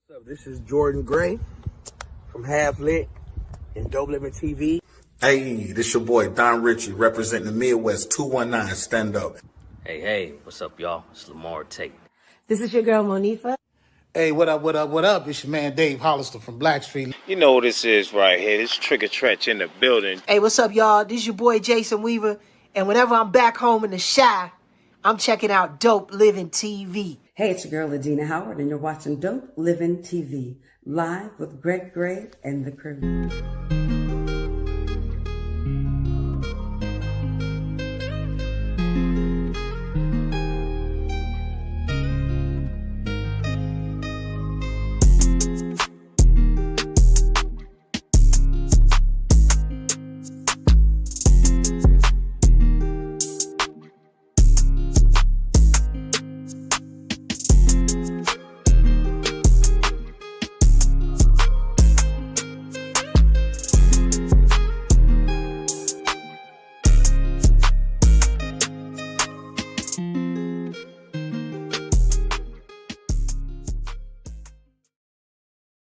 What's up? This is Jordan Gray from Half Lit and DopelivenTV. Hey, this your boy Don Ritchie representing the Midwest 219 Stand Up. Hey, what's up, y'all? It's Lamar Tate. This is your girl, Monifa. Hey, what up? It's your man Dave Hollister from Blackstreet. You know what this is right here. This Trigger Trench in the building. Hey, what's up, y'all? This is your boy Jason Weaver. And whenever I'm back home in the Chi, I'm checking out Dope Living TV. Hey, it's your girl, Adina Howard, and you're watching Dope Living TV, live with Greg Gray and the crew.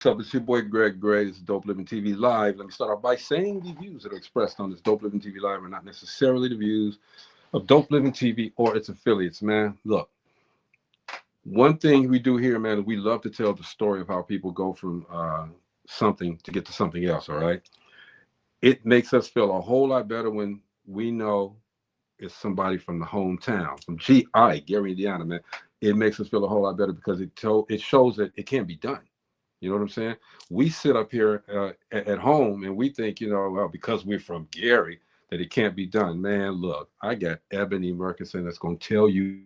What's up? It's your boy Greg Gray. This is Dope Living TV Live. Let me start off by saying the views that are expressed on this Dope Living TV Live are not necessarily the views of Dope Living TV or its affiliates, man. Look, one thing we do here, man, is we love to tell the story of how people go from something to get to something else, all right? It makes us feel a whole lot better when we know it's somebody from the hometown, from GI, Gary, Indiana, man. It makes us feel a whole lot better because it shows that it can be done. You know what I'm saying? We sit up here at home and we think, well, because we're from Gary, that it can't be done. Man, look, I got Ebony Murkison that's going to tell you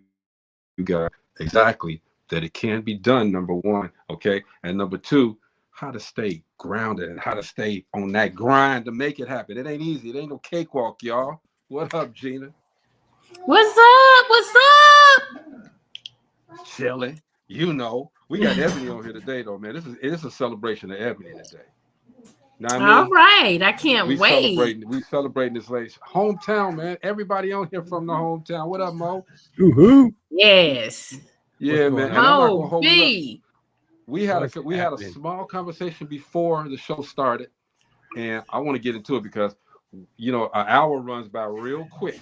guys exactly that it can be done, number one, okay? And number two, how to stay grounded and how to stay on that grind to make it happen. It ain't easy. It ain't no cakewalk, y'all. What up, Gina? What's up? What's up? Chilling. You know, we got Ebony on here today, though, man. It's a celebration of Ebony today. Now, all right, I can't wait. We celebrating this lady's hometown, man. Everybody on here from the hometown. What up, Mo? Woohoo! Yes. Yeah, man. Oh, B. We had a small conversation before the show started, and I want to get into it because an hour runs by real quick.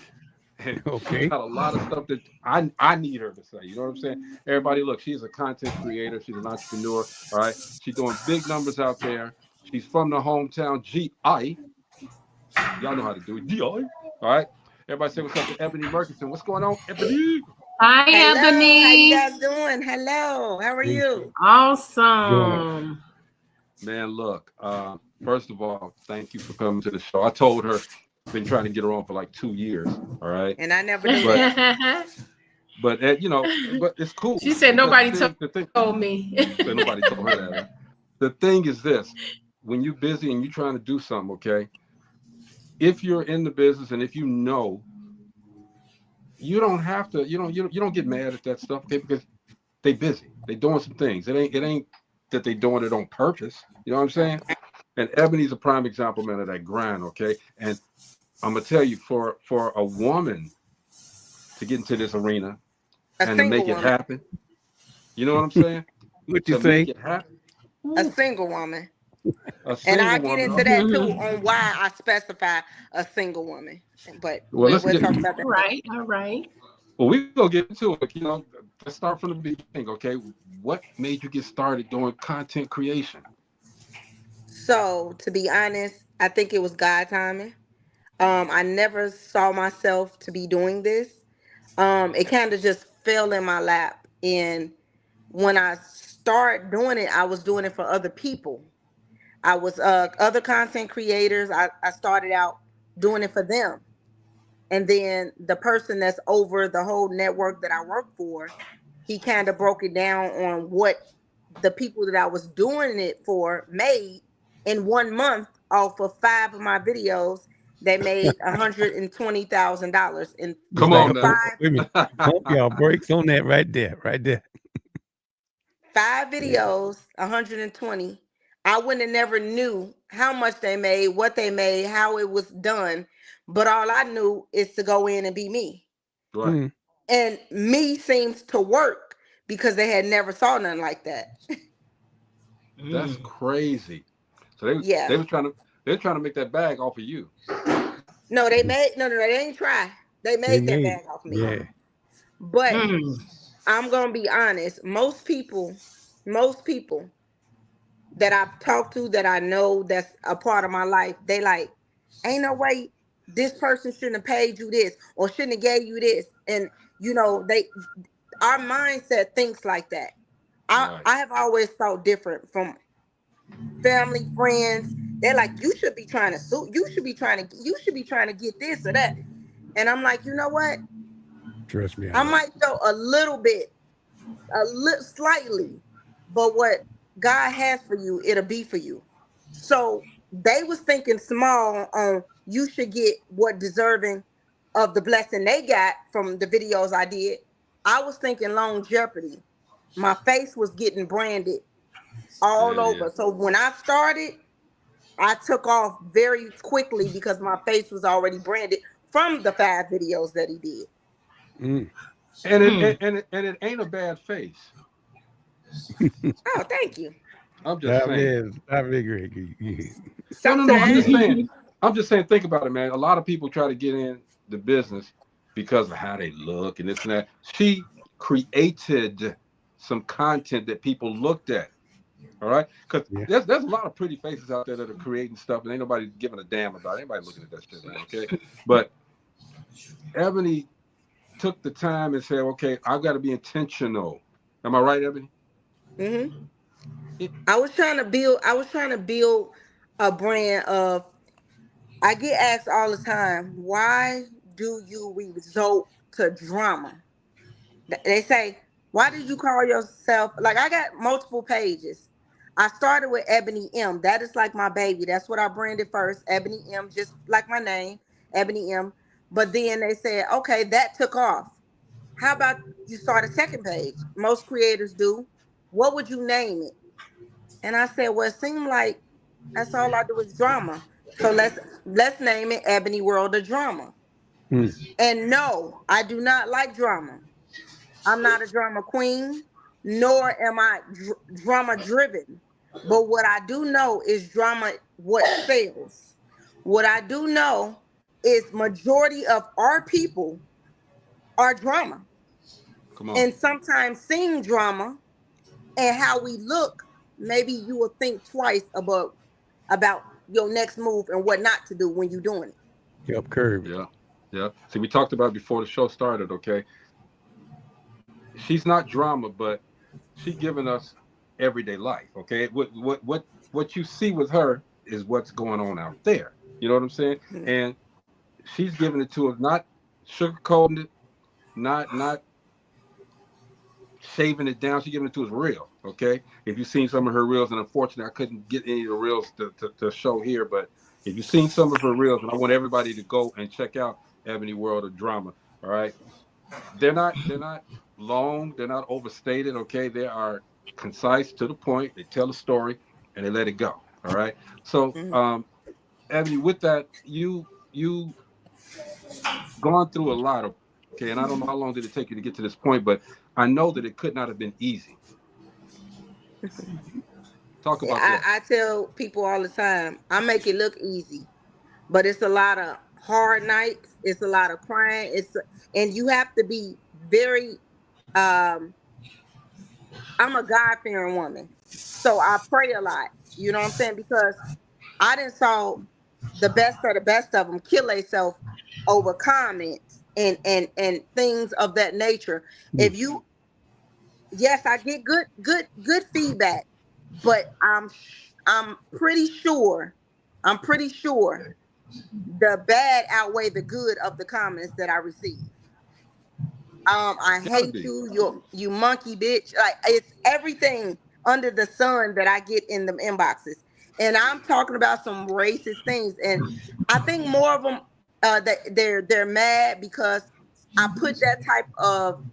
Okay. Got a lot of stuff that I need her to say. You know what I'm saying? Everybody, look, she's a content creator. She's an entrepreneur. All right. She's doing big numbers out there. She's from the hometown GI. Y'all know how to do it. GI. All right. Everybody say what's up to Ebony Murkison. What's going on, Ebony? Hi, Ebony. How you guys doing? Hello. How are you? Awesome. Man, look, first of all, thank you for coming to the show. I told her, been trying to get her on for like 2 years, all right? And I never did. But but it's cool. She said nobody told me. Nobody told her that. The thing is this: when you're busy and you're trying to do something, okay, if you're in the business and if you know, you don't have to, you don't get mad at that stuff, okay? Because they busy, they doing some things. It ain't that they doing it on purpose. You know what I'm saying? And Ebony's a prime example, man, of that grind, okay? And I'm gonna tell you, for a woman to get into this arena and to make it happen, you know what I'm saying? What you say? Make it happen. A single woman. And I'll get into that too on why I specify a single woman. But we'll talk about that. All right. Well, we're gonna get into it. Let's start from the beginning, okay? What made you get started doing content creation? So, to be honest, I think it was God timing. I never saw myself to be doing this. It kind of just fell in my lap. And when I started doing it, I was doing it for other people. I was other content creators. I started out doing it for them. And then the person that's over the whole network that I work for, he kind of broke it down on what the people that I was doing it for made in 1 month off of 5 of my videos. They made $120,000 in Come on now. Pump y'all brakes on that right there. 5 videos, 120. I wouldn't have never knew how much they made, what they made, how it was done. But all I knew is to go in and be me. Right. And me seems to work because they had never saw nothing like that. That's crazy. So they Yeah. were trying to make that bag off of you. No, they didn't try. They made that bag off me. Yeah. But I'm gonna be honest. Most people that I've talked to that I know that's a part of my life, they like, ain't no way this person shouldn't have paid you this or shouldn't have gave you this. And our mindset thinks like that. Right. I have always thought different from family, friends. They're like, you should be trying to sue, you should be trying to get this or that. And I'm like, you know what? Trust me. I might show a little bit, slightly, but what God has for you, it'll be for you. So they was thinking small on you should get what deserving of the blessing they got from the videos I did. I was thinking longevity. My face was getting branded all Yeah. over. So when I started, I took off very quickly because my face was already branded from the 5 videos that he did. And it ain't a bad face. Oh, thank you. I'm just saying. Sometimes. I'm just saying, think about it, man. A lot of people try to get in the business because of how they look and this and that. She created some content that people looked at. All right, because there's a lot of pretty faces out there that are creating stuff, and ain't nobody giving a damn about it. Anybody looking at that shit, man. Okay, but Ebony took the time and said, "Okay, I've got to be intentional." Am I right, Ebony? I was trying to build a brand of. I get asked all the time, why do you resort to drama? They say, why did you call yourself, like, I got multiple pages. I started with Ebony M. That is like my baby. That's what I branded first. Ebony M, just like my name, Ebony M. But then they said, okay, that took off. How about you start a second page? Most creators do. What would you name it? And I said, well, it seemed like that's all I do is drama. So let's name it Ebony World of Drama. And no, I do not like drama. I'm not a drama queen, nor am I drama driven. But what I do know is drama what sells. What I do know is majority of our people are drama. Come on. And sometimes seeing drama and how we look, maybe you will think twice about your next move and what not to do when you're doing it. Yep, curve. Yeah. See, we talked about it before the show started, okay? She's not drama, but she's giving us everyday life, okay? What you see with her is what's going on out there. You know what I'm saying? And she's giving it to us, not sugarcoating it, not shaving it down. She's giving it to us real, okay? If you've seen some of her reels, and unfortunately I couldn't get any of the reels to show here, but if you've seen some of her reels, and I want everybody to go and check out Ebony World of Drama, all right? They're not long, they're not overstated, okay? They are concise, to the point. They tell a story and they let it go, all right? So Ebony, with that, you gone through a lot of, okay, and I don't know how long did it take you to get to this point, but I know that it could not have been easy. Talk about that. I tell people all the time, I make it look easy, but it's a lot of hard nights. It's a lot of crying. And you have to be very, I'm a God-fearing woman. So I pray a lot. You know what I'm saying? Because I didn't saw the best of them kill themselves over comments and things of that nature. If you, yes, I get good feedback, but I'm pretty sure the bad outweigh the good of the comments that I receive. I hate you monkey bitch. Like, it's everything under the sun that I get in the inboxes. And I'm talking about some racist things. And I think more of them that they're mad because I put that type of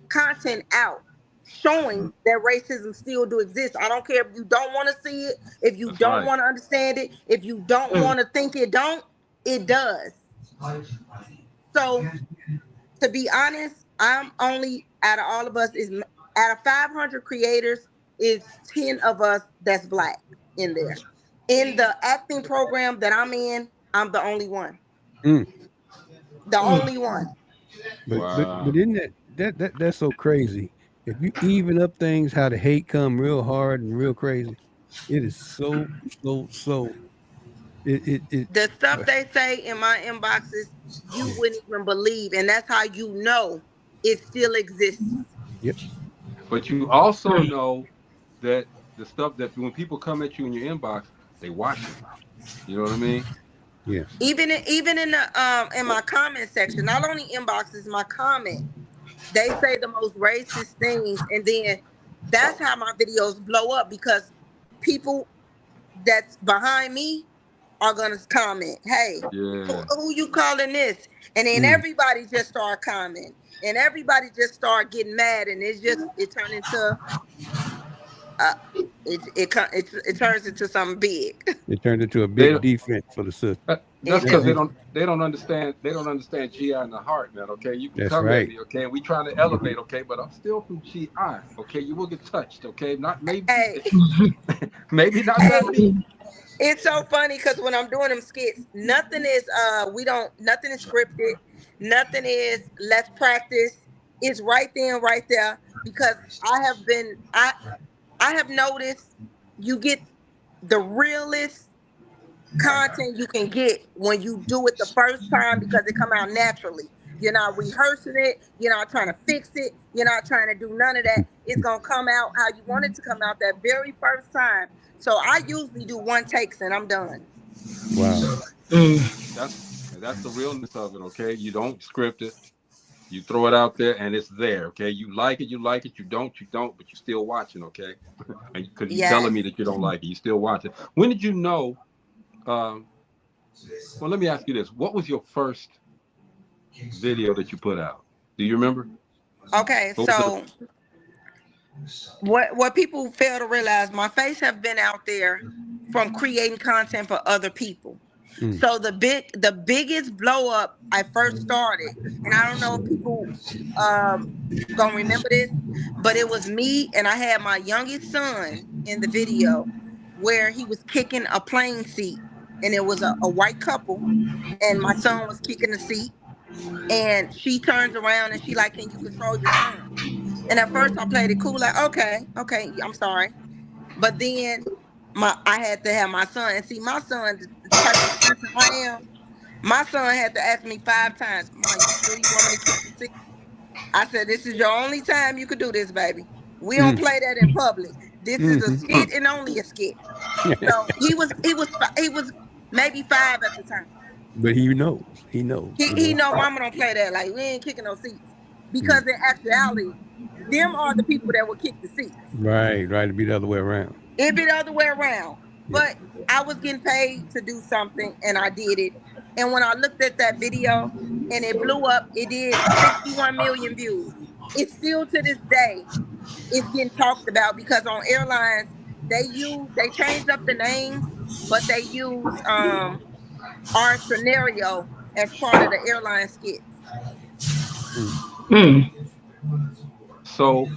content out showing that racism still do exist. I don't care if you don't want to see it, if you don't want to understand it, if you don't want to think it does. So to be honest, I'm only, out of all of us, is out of 500 creators, it's 10 of us that's black in there. In the acting program that I'm in, I'm the only one. Mm. The only one. But isn't that's so crazy? If you even up things, how the hate come real hard and real crazy, it is so. It The stuff they say in my inboxes, you wouldn't even believe, and that's how you know it still exists. Yep. But you also know that the stuff that when people come at you in your inbox, they watching. You know what I mean? Yeah. Even in my comment section, not only inboxes, my comment, they say the most racist things, and then that's how my videos blow up because people that's behind me are gonna comment, "Hey, Yeah. who you calling this?" And then Mm. everybody just start commenting, and everybody just start getting mad, and it turned into uh, it turns into something big. It turned into a They big defense for the sister. that's It because do. they don't understand GI in the heart, man. Okay, you can That's come at right. me, okay, and we trying to elevate, okay, but I'm still from GI, okay. You will get touched, okay, not maybe, Hey, maybe not that hey, deep. it's so funny because when I'm doing them skits, nothing is nothing is scripted, nothing is let's practice. It's right there and right there because I have noticed you get the realest content you can get when you do it the first time because it come out naturally. You're not rehearsing it, you're not trying to fix it, you're not trying to do none of that. It's gonna come out how you want it to come out that very first time. So I usually do one takes and I'm done. Wow. That's the realness of it, okay. You don't script it, you throw it out there, and it's there, okay. You like it, you like it. You don't, but you still watching, okay. And because you telling Yes. me that you don't like it, you still watching. When did you know? Um, well, let me ask you this: what was your first video that you put out? Do you remember? Okay, What was so what people fail to realize, my face have been out there from creating content for other people. Mm. So the biggest blow up I first started, and I don't know if people gonna remember this, but it was me and I had my youngest son in the video where he was kicking a plane seat, and it was a white couple, and my son was kicking the seat, and she turns around and she like, "Can you control your son?" And at first I played it cool, like, okay, I'm sorry. But then I had to have my son, and see my son, the type of person I am. My son had to ask me 5 times, "Mom, you sure you want me to kick the seat?" I said, "This is your only time you could do this, baby. We don't Mm. play that in public. This is a Mm-hmm. skit and only a skit." So he was maybe 5 at the time. But he knows. He knows. He know mama don't play that. Like, we ain't kicking no seats. Because Mm. in actuality, them are the people that will kick the seats. Right. Right. To be the other way around. It'd be the other way around. Yep. But I was getting paid to do something and I did it. And when I looked at that video and it blew up, it did 61 million views. It's still to this day, it's getting talked about because on airlines, they changed up the names, but they use our scenario as part of the airline skits. Mm. so?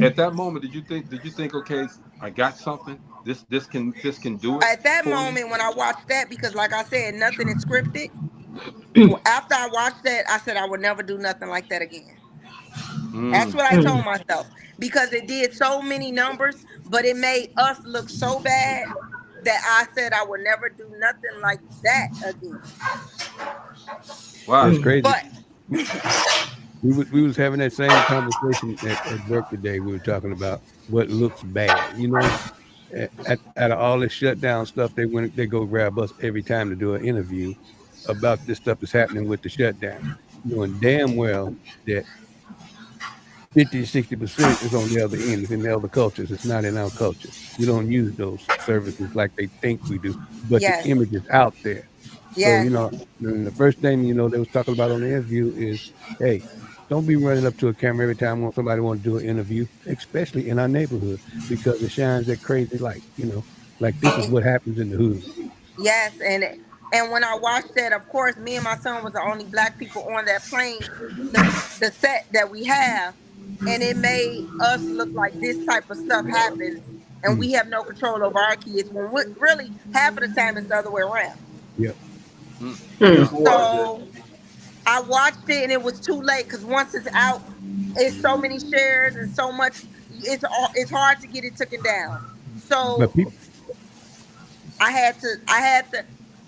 At that moment, did you think, okay, I got something. This can do it At that for me. moment when I watched that, because like I said, nothing is scripted. After I watched that, I said I would never do nothing like that again. That's Mm. what I told myself because it did so many numbers, but it made us look so bad that I said I would never do nothing like that again. Wow. That's crazy. But We was having that same conversation at work today. We were talking about what looks bad. Out of all this shutdown stuff, they go grab us every time to do an interview about this stuff that's happening with the shutdown, knowing damn well that 50-60% is on the other end. It's in the other cultures. It's not in our culture. We don't use those services like they think we do, but the yes, image is out there. So, yes, and the first thing, they was talking about on the interview is, hey, don't be running up to a camera every time when somebody want to do an interview, especially in our neighborhood, because it shines that crazy light, like this is what happens in the hood. yes, and when I watched that, of course, me and my son was the only black people on that plane, the set that we have. and it made us look like this type of stuff happens, and we have no control over our kids. When really half of the time it's the other way around. Yep. So I watched it, and it was too late because once it's out, it's so many shares and so much. It's hard to get it taken down. But So people, I had to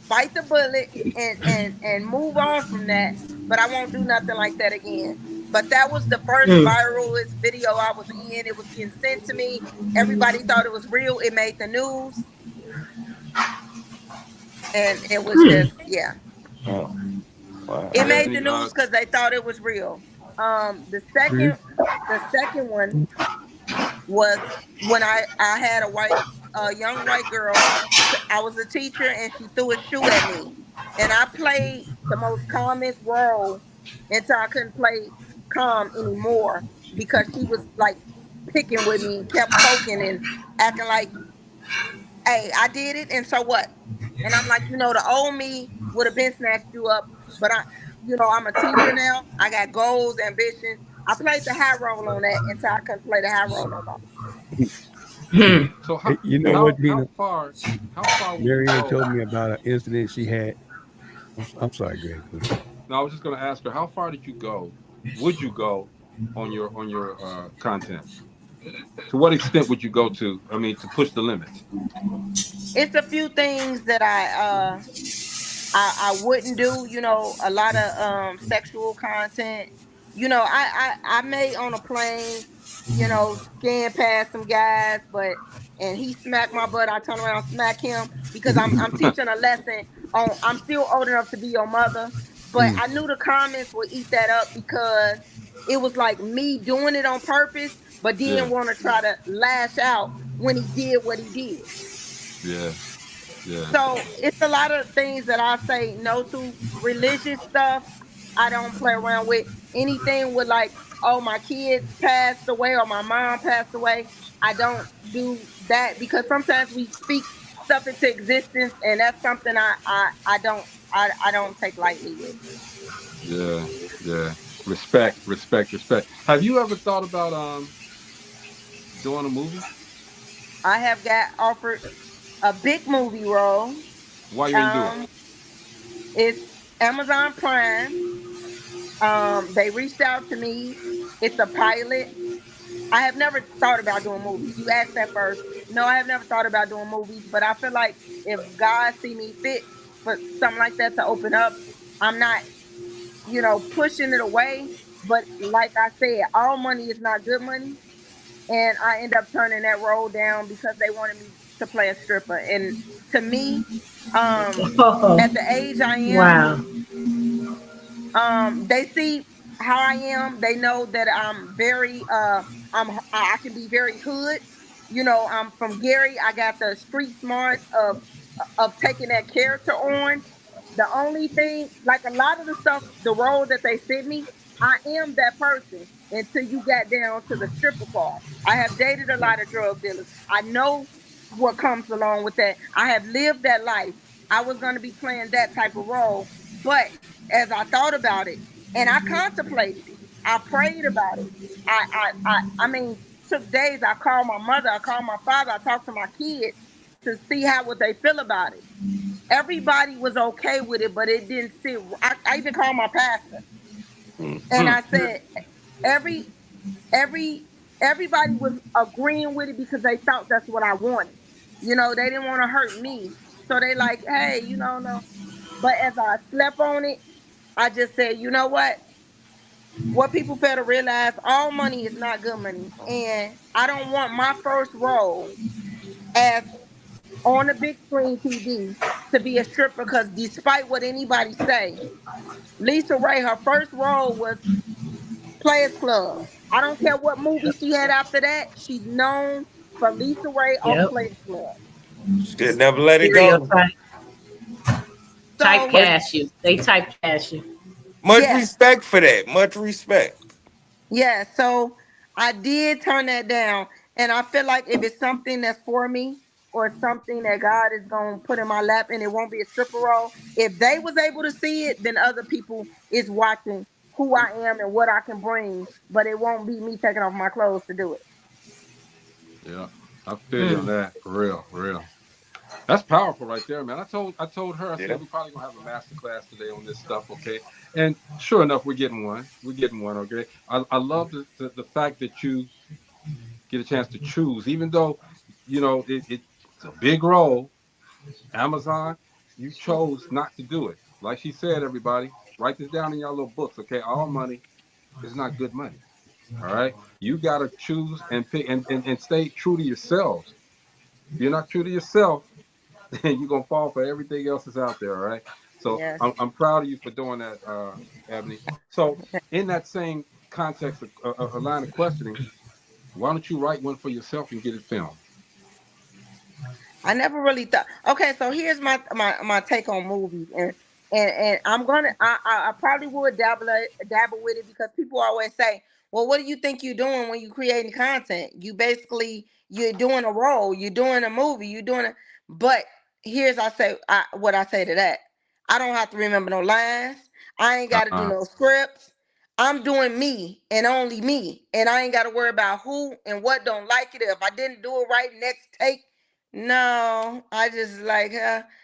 bite the bullet and move on from that. But I won't do nothing like that again. But that was the first viralist video I was in. It was getting sent to me. Everybody thought it was real. It made the news, and it was just It made the news because they thought it was real. The second one was when I had a young white girl. I was a teacher, and she threw a shoe at me, and I played the most calmest role until I couldn't play calm anymore because she was like picking with me and kept poking and acting like, "Hey, I did it, and so what?" And I'm like, the old me would have been snatched you up, but I'm a teacher now. I got goals, ambitions. I played the high role on that until I couldn't play the high role no more. So how far Marianne told me about an incident she had. I'm sorry, Greg. No, I was just going to ask her, how far did you go? Would you go on your content? To what extent would you go to? I mean, to push the limits. It's a few things that I wouldn't do. A lot of sexual content. I may on a plane, scan past some guys, and he smacked my butt. I turn around, smack him because I'm teaching a lesson on. I'm still old enough to be your mother, but I knew the comments would eat that up because it was like me doing it on purpose, but didn't want to try to lash out when he did what he did. Yeah. Yeah. So it's a lot of things that I say no to. Religious stuff, I don't play around with. Anything with like, oh, my kids passed away or my mom passed away, I don't do that because sometimes we speak stuff into existence, and that's something I don't take lightly with. Yeah. Respect. Have you ever thought about doing a movie? I have got offered a big movie role. Why you ain't do it? It's Amazon Prime. They reached out to me. It's a pilot. I have never thought about doing movies. You asked that first. No, I have never thought about doing movies, but I feel like if God see me fit for something like that to open up, I'm not, pushing it away. But like I said, all money is not good money. And I end up turning that role down because they wanted me to play a stripper. And to me, at the age I am, they see how I am. They know that I'm very I can be very hood. I'm from Gary. I got the street smarts of taking that character on. The only thing, like a lot of the stuff, the role that they sent me, I am that person until you got down to the stripper part. I have dated a lot of drug dealers. I know what comes along with that. I have lived that life. I was going to be playing that type of role, but as I thought about it and I contemplated it, I prayed about it. I mean, took days. I called my mother. I called my father. I talked to my kids to see what they feel about it. Everybody was okay with it, but it didn't sit. I even called my pastor, and I said everybody was agreeing with it because they thought that's what I wanted. They didn't want to hurt me, so they like, hey, no. But as I slept on it, I just said, you know what? What people fail to realize, all money is not good money, and I don't want my first role as on the big screen TV to be a stripper because despite what anybody say, Lisa Ray, her first role was Players Club. I don't care what movie she had after that. She's known for Lisa Ray off Players Club. She never let it go. Typecast you. They typecast you. Much respect for that. Much respect. Yeah, so I did turn that down. And I feel like if it's something that's for me or something that God is going to put in my lap and it won't be a stripper role, if they was able to see it, then other people is watching who I am and what I can bring, but it won't be me taking off my clothes to do it. Yeah, I feel you on that. For real, for real. That's powerful right there, man. I told her, I said we probably gonna have a master class today on this stuff, okay? And sure enough, we're getting one. We're getting one, okay? I love the fact that you get a chance to choose, even though it's a big role. Amazon, you chose not to do it. Like she said, everybody, write this down in your little books, okay? All money is not good money. All right. You gotta choose and pick and stay true to yourselves. If you're not true to yourself, then you're gonna fall for everything else that's out there, all right? So Yes. I'm proud of you for doing that, Ebony. So in that same context of a line of questioning, why don't you write one for yourself and get it filmed? I never really thought. Okay, so here's my take on movies, and I'm gonna I probably would dabble with it because people always say, well, what do you think you're doing when you're creating content? You're doing a role, you're doing a movie, you're doing a. But here's what I say to that. I don't have to remember no lines. I ain't got to do Uh-uh. no scripts. I'm doing me and only me, and I ain't got to worry about who and what don't like it. If I didn't do it right, next take. No, I just like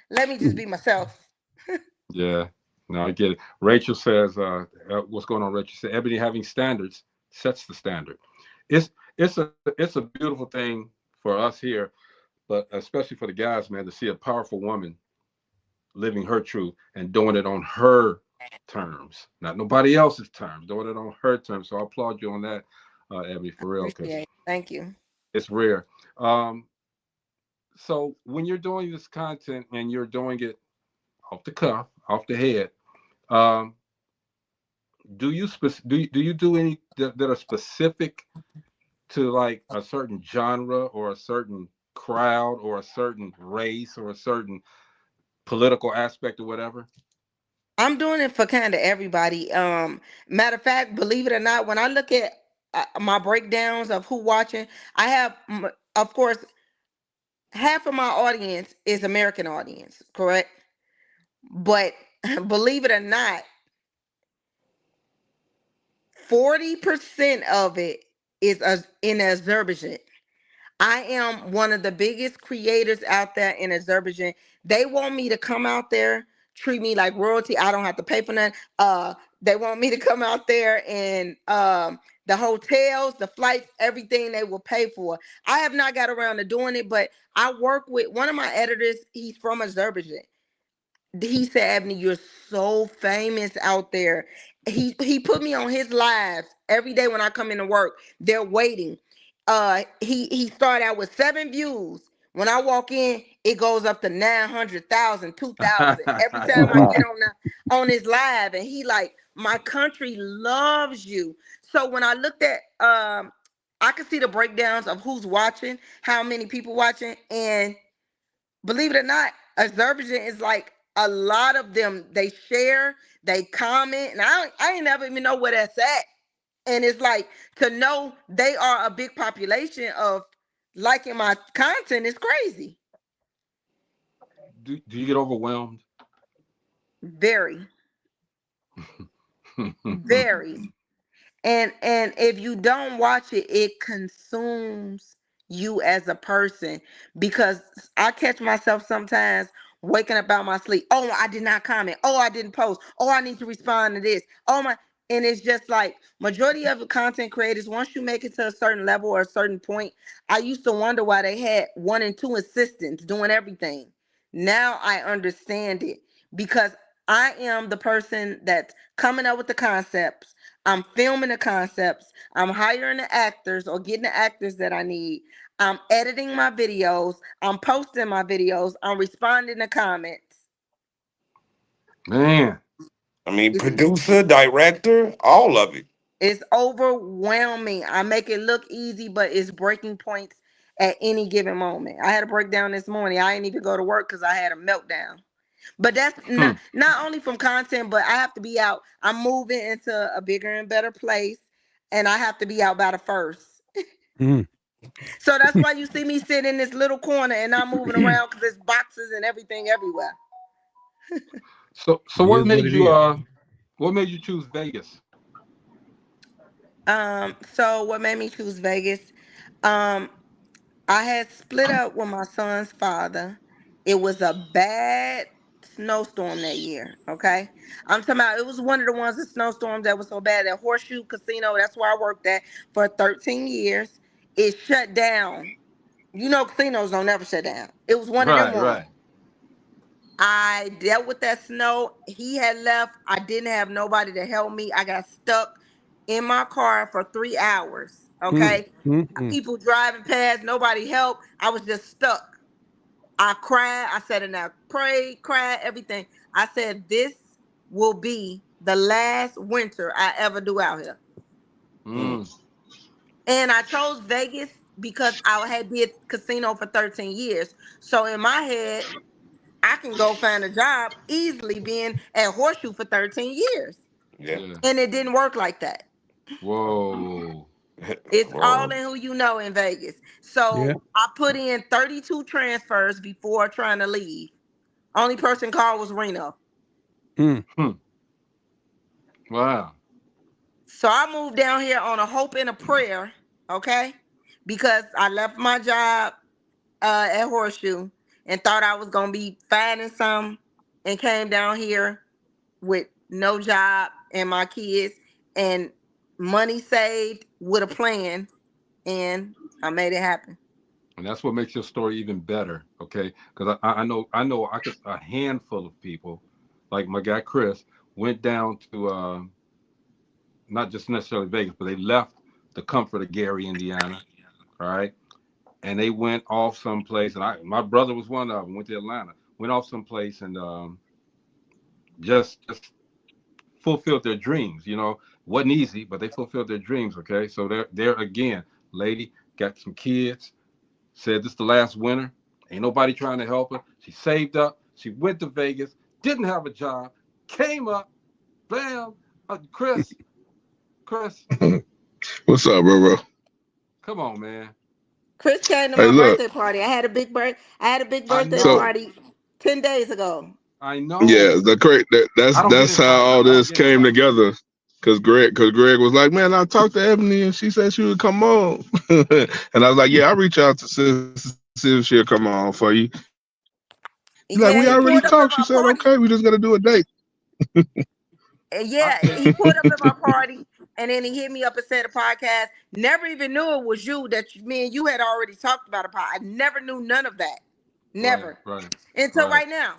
let me just be myself. Yeah. No, I get it. Rachel says, what's going on, Rachel? Said Ebony having standards sets the standard. It's a beautiful thing for us here, but especially for the guys, man, to see a powerful woman living her truth and doing it on her terms, not nobody else's terms, doing it on her terms. So I applaud you on that, Ebony, for real, because Appreciate it. Thank you. it's rare. Um, so when you're doing this content and you're doing it off the cuff, off the head, um, do you do any that are specific to like a certain genre or a certain crowd or a certain race or a certain political aspect or whatever? I'm doing it for kind of everybody. Matter of fact, believe it or not, when I look at my breakdowns of who watching, I have, of course, half of my audience is American audience, correct? But believe it or not, 40% of it is in Azerbaijan. I am one of the biggest creators out there in Azerbaijan. They want me to come out there, treat me like royalty. I don't have to pay for nothing. They want me to come out there and the hotels, the flights, everything they will pay for. I have not got around to doing it, but I work with one of my editors. He's from Azerbaijan. He said, Abney, you're so famous out there. He put me on his lives every day when I come into work. They're waiting. He started out with 7 views. When I walk in, it goes up to 900,000, 2,000 every Oh, time I wow. get on his live. And he like, my country loves you. So when I looked at I could see the breakdowns of who's watching, how many people watching, and believe it or not, Azerbaijan is like a lot of them. They share, they comment, and I ain't never even know where that's at. And it's like to know they are a big population of liking my content is crazy. Do you get overwhelmed? Very, very. And if you don't watch it, it consumes you as a person, because I catch myself sometimes waking up out my sleep. Oh, I did not comment. Oh, I didn't post. Oh, I need to respond to this. Oh my. And it's just like majority of the content creators, once you make it to a certain level or a certain point, I used to wonder why they had 1 and 2 assistants doing everything. Now I understand it, because I am the person that's coming up with the concepts. I'm filming the concepts. I'm hiring the actors or getting the actors that I need. I'm editing my videos. I'm posting my videos. I'm responding to comments. Man, I mean, It's, producer, director, all of it. it's overwhelming. I make it look easy, but it's breaking points at any given moment. I had a breakdown this morning. I didn't even go to work because I had a meltdown. But that's not only from content, but I have to be out. I'm moving into a bigger and better place, and I have to be out by the first. Mm. So that's why you see me sitting in this little corner and not moving around, because there's boxes and everything everywhere. so It is what it is. what made you choose Vegas? So what made me choose Vegas? Um, I had split up with my son's father. It was a bad snowstorm that year. Okay, I'm talking about it was one of the ones, the snowstorms that was so bad at Horseshoe Casino. That's where I worked at for 13 years. It shut down. You know, casinos don't never shut down. It was one of them Right, ones. right. I dealt with that snow. He had left. I didn't have nobody to help me. I got stuck in my car for 3 hours. Mm, Okay. mm, mm. People driving past, nobody helped. I was just stuck. I cried. I said, and I prayed, cried, everything. I said, this will be the last winter I ever do out here. Mm. And I chose Vegas because I had did casino for 13 years. So in my head, I can go find a job easily being at Horseshoe for 13 years. Yeah. And it didn't work like that. Whoa. It's all in who you know in Vegas. Yeah. So I put in 32 transfers before trying to leave. Only person called was Reno. Mm. Wow. So I moved down here on a hope and a prayer, okay? Because I left my job at Horseshoe and thought I was gonna be finding some, and came down here with no job and my kids and money saved with a plan, and I made it happen. And that's what makes your story even better, okay? Because I could a handful of people, like my guy Chris, went down to not just necessarily Vegas, but they left the comfort of Gary, Indiana, all right, and they went off someplace. And my brother was one of them. Went to Atlanta, went off someplace, and just fulfilled their dreams. You know, wasn't easy, but they fulfilled their dreams. Okay, so there again, lady got some kids. Said this the last winter. Ain't nobody trying to help her. She saved up. She went to Vegas. Didn't have a job. Came up. Bam. Chris. What's up, bro? Come on, man. Chris came to Hey, my look. birthday party. I had a big I birthday know. party 10 days ago. I know. Yeah, I don't get that's how invited. all I don't this get came invited. together. Cause Greg was like, man, I talked to Ebony and she said she would come on. And I was like, yeah, I'll reach out to see if she'll come on for you. He's like, Yeah, we he already pulled up at talked. She my said, party. okay, we just gotta do a date. Yeah, he pulled up at my party, and then he hit me up and said a podcast. Never even knew it was you, me and you had already talked about a podcast. I never knew none of that. Never. Right. Until right now.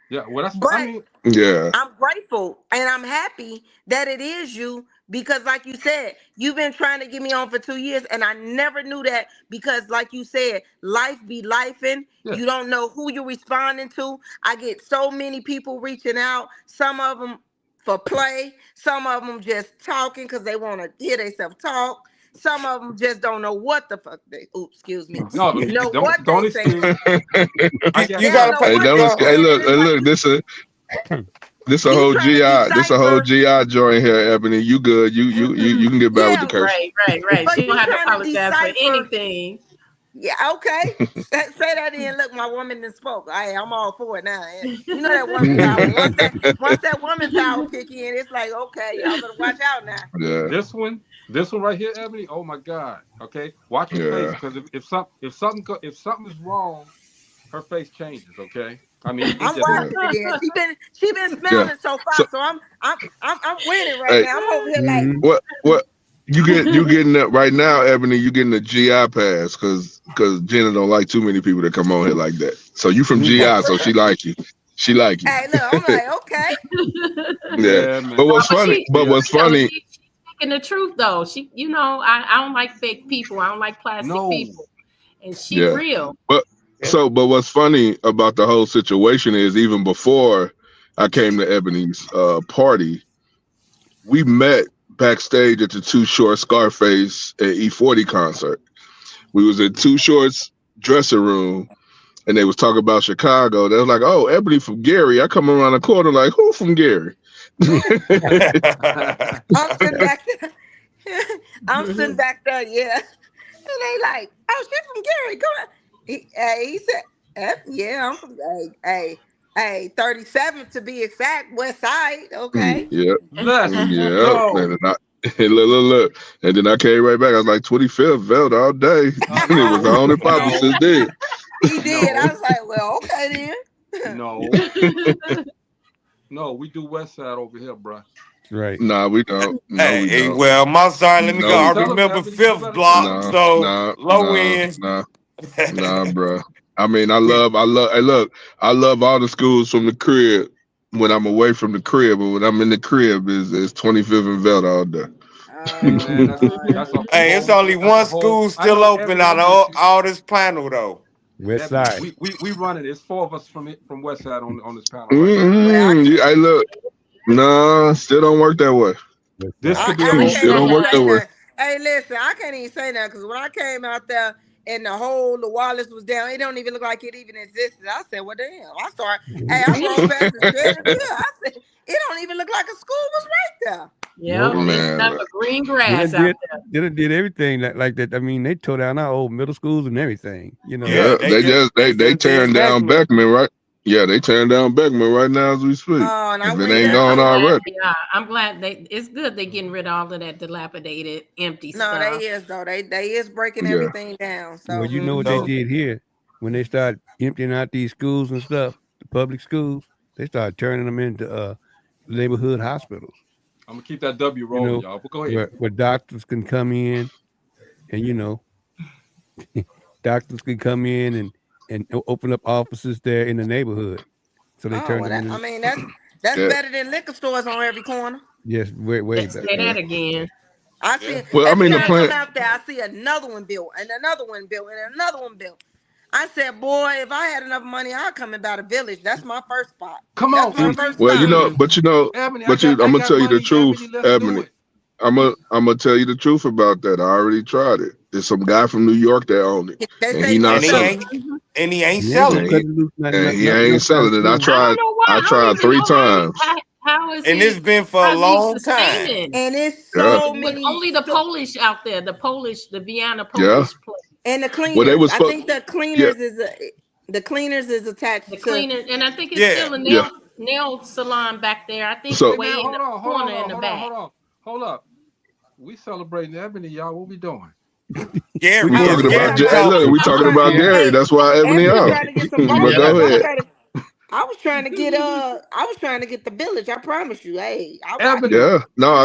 Yeah, well, that's what I But mean. Yeah. I'm grateful and I'm happy that it is you, because like you said, you've been trying to get me on for 2 years, and I never knew that, because like you said, life be lifing. Yeah. You don't know who you're responding to. I get so many people reaching out, some of them for play, some of them just talking because they want to hear themselves talk. Some of them just don't know what the fuck they, oops, excuse me, No, know what don't they excuse. saying. I They got don't know Hey, what they hey, saying, and it's like look, this a you whole trying to this a whole decipher. GI joint here, Ebony. You good. You can get by with the Yeah, curse. Right. but She don't you have to trying to apologize for decipher. anything. Yeah, okay. Say that in. Look, my woman done spoke. I'm all for it now. You know that woman power. Once that woman power kick in, it's like, okay, y'all better watch out now. Yeah. This one right here, Ebony. Oh my God. Okay, watch her face, Yeah. because if something is wrong, her face changes. Okay. I mean, it I'm just watching happens. again. She been Yeah. smiling so far, So, so I'm winning right hey, now. I'm over here like, what you getting that right now, Ebony? You getting the GI pass because Jenna don't like too many people that come on here like that. So you from GI, so she like you. She like you. hey, look, I'm like, okay. Yeah. man. But what's But funny? But what's you know, funny? she's speaking the truth though. I don't like fake people. I don't like plastic No. people. And she Yeah. real. But what's funny about the whole situation is, even before I came to Ebony's party, we met backstage at the Too Short Scarface at E40 concert. We was in Too Short's dressing room, and they was talking about Chicago. They was like, "Oh, Ebony from Gary." I come around the corner like, "Who from Gary?" I'm sitting back there. I'm sitting back there, yeah. And they like, oh, she's from Gary. Come on. He said, yeah, I'm from hey, 37 to be exact, West Side. Okay. Yep. Let's Yep. go. And look. And then I came right back. I was like, 25th, Veld all day. And it was on and popping since then. He did. I was like, well, okay then. No, we do West Side over here, bro. Right. Nah, we don't. No, we don't. Well, my side, let me go. I remember Fifth Block, so low end. Nah, bro. I mean, I love. Hey, look, I love all the schools from the crib when I'm away from the crib, but when I'm in the crib, is 25th and Veld all day. Hey, it's only one school still open out of all this panel, though. West Side. We running. It's 4 of us from West Side on this panel. Hey, look. Nah, still don't work that way. This could be still don't work that way. Hey, listen, I can't even say that because when I came out there and the whole Wallace was down, it don't even look like it even existed. I said, well, damn. I rolled past the street. I said, it don't even look like a school was right there. Yeah, it's not a green grass out there. They did everything like that. I mean, they tore down our old middle schools and everything. You know. Yeah, they tearing down Beckman, right? Yeah, they tearing down Beckman right now as we speak. Oh, and if it ain't gone already. Yeah, I'm glad it's good they getting rid of all of that dilapidated, empty stuff. No, they is though. They is breaking everything down. So well, you know what they did here when they started emptying out these schools and stuff, the public schools. They started turning them into neighborhood hospitals. I'm gonna keep that W rolling, y'all. But go ahead. Where doctors can come in, and doctors can come in and open up offices there in the neighborhood. So they turn them into. I mean, that's better than liquor stores on every corner. Yes, way better. Say that again. I see. Well, I mean, the plan out there, I see another one built, and another one built, and another one built. I said, boy, if I had enough money, I'd come about a village. That's my first spot. Come on. My first well, spot. Ebony, I'm gonna tell you the truth, Ebony. I'm gonna tell you the truth about that. I already tried it. There's some guy from New York that owned it, and he not selling. And he ain't selling it. And he ain't selling it. I tried 3 times. How is and it's been for a long time. And it's so many. Only the Polish out there, the Vienna Polish place. And the cleaners. Well, I think the cleaners is attached to cleaners, and I think it's still a nail salon back there. I think way in the corner in the back. Hold up. We celebrating Ebony, y'all. What we doing? Gary, we talking about Gary. We talking about Gary. That's why Ebony out. But go ahead. I was trying to get the village. I promise you. Hey, I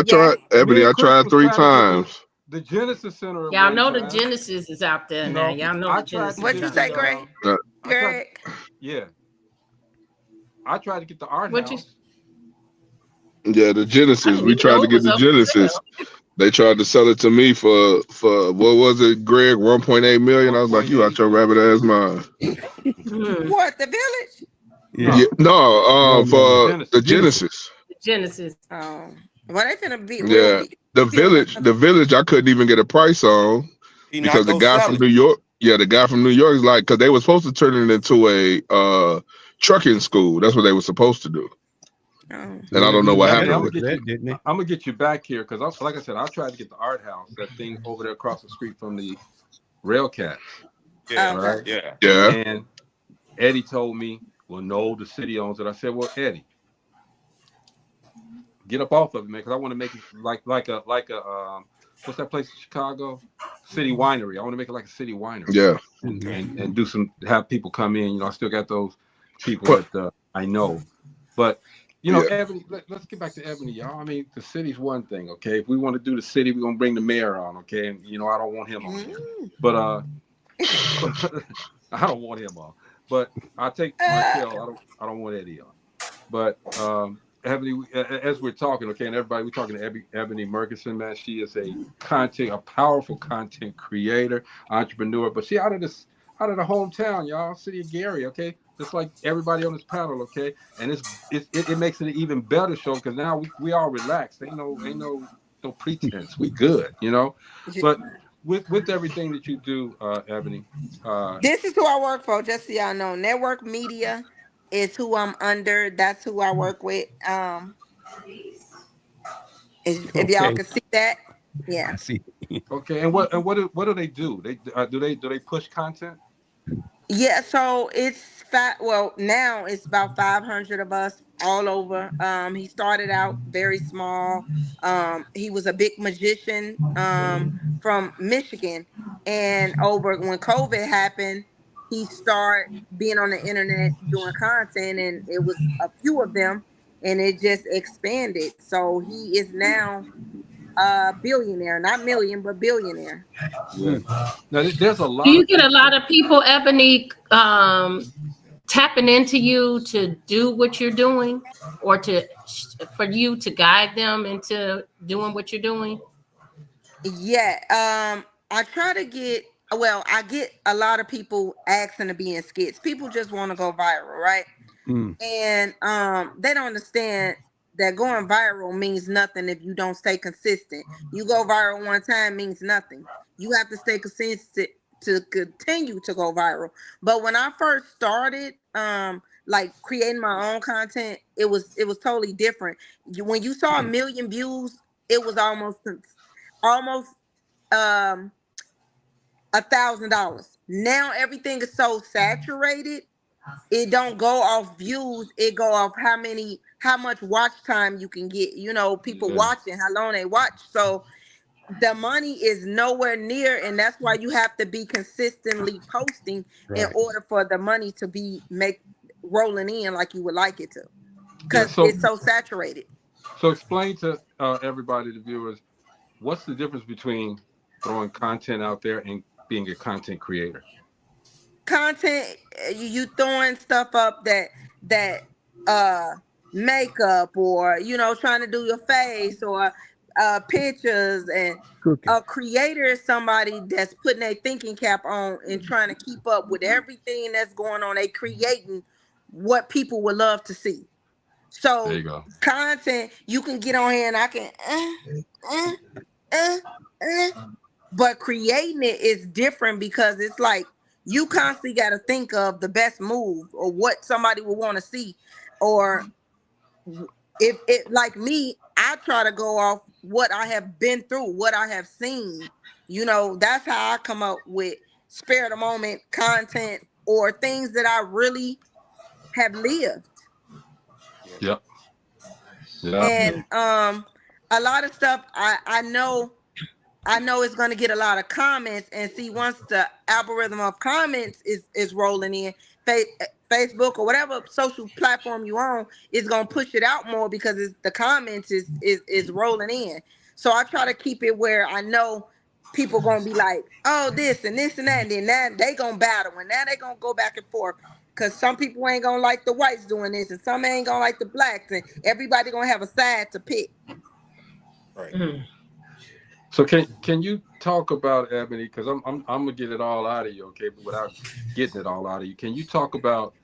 tried Ebony. I tried 3 times. The Genesis Center. Y'all know the Genesis is out there now. Y'all know the Genesis. What you say, Greg? Greg? Yeah. I tried to get the art house. Yeah, the Genesis. We tried to get the Genesis. They tried to sell it to me for what was it, Greg? 1.8 million. I was like, you out your rabbit ass mind. What, the village? Yeah. No, for the Genesis. The Genesis. Oh. Well, they finna be. The village, I couldn't even get a price on because the guy from New York, the guy from New York is like, because they were supposed to turn it into a trucking school. That's what they were supposed to do. And I don't know what happened with that, didn't it? I'm gonna get you back here because, like I said, I tried to get the art house, that thing over there across the street from the rail cat. Yeah, yeah. And Eddie told me, well, no, the city owns it. I said, well, Eddie, get up off of it, man, because I want to make it like a what's that place in Chicago? City Winery. I want to make it like a city winery. Yeah. And have people come in. I still got those people that I know. But Ebony, let's get back to Ebony, y'all. I mean, the city's one thing, okay? If we want to do the city, we're gonna bring the mayor on, okay? And I don't want him on. But I don't want him on. But I take Markel. I don't want Eddie on. But Ebony, as we're talking, okay, and everybody, we're talking to Ebony Murkison, man. She is a powerful content creator, entrepreneur. But she out of the hometown, y'all, city of Gary, okay, just like everybody on this panel, okay. And it makes it an even better show because now we all relaxed. Ain't no pretense. We good, But with everything that you do, Ebony, this is who I work for. Just so y'all know, Network Media is who I'm under. That's who I work with. If y'all can see that, yeah. I see. Okay, and what do they do? Do they push content? Yeah, so it's now it's about 500 of us all over. He started out very small. He was a big magician from Michigan, and over when COVID happened, he started being on the internet doing content, and it was a few of them, and it just expanded. So he is now a billionaire, not million, but billionaire. Yeah. Now, there's a Do lot you of get a people. lot of people, Ebony, tapping into you to do what you're doing, or for you to guide them into doing what you're doing? Yeah, I try to get, well, I get a lot of people asking to be in skits. People just want to go viral, right? Mm. And they don't understand that going viral means nothing if you don't stay consistent. You go viral one time means nothing. You have to stay consistent to continue to go viral. But when I first started like creating my own content, it was totally different. When you saw 1 million views, it was almost um $1,000. Now everything is so saturated, it don't go off views, it go off how much watch time you can get, people Yeah. watching, how long they watch. So the money is nowhere near, and that's why you have to be consistently posting in Right. order for the money to be rolling in like you would like it to, Yeah. because it's so saturated. So explain to everybody, the viewers, what's the difference between throwing content out there and being a content creator? Content, you throwing stuff up that makeup, or trying to do your face, or pictures. And Cooking. a creator is somebody that's putting a thinking cap on and trying to keep up with everything that's going on. They creating what people would love to see. There So you go. content, you can get on here and I can but creating it is different, because it's like you constantly got to think of the best move or what somebody will want to see. Or if it, like me, I try to go off what I have been through, what I have seen. That's how I come up with spare of the moment content, or things that I really have lived. Yep. Yeah. And a lot of stuff I know it's going to get a lot of comments, and see, once the algorithm of comments is rolling in, Facebook or whatever social platform you on is going to push it out more, because the comments is rolling in. So I try to keep it where I know people going to be like, oh, this and this and that, and then now they going to battle, and now they going to go back and forth, because some people ain't going to like the whites doing this, and some ain't going to like the blacks, and everybody going to have a side to pick. Right. So can you talk about, Ebony, because I'm gonna get it all out of you, okay, but without getting it all out of you, can you talk about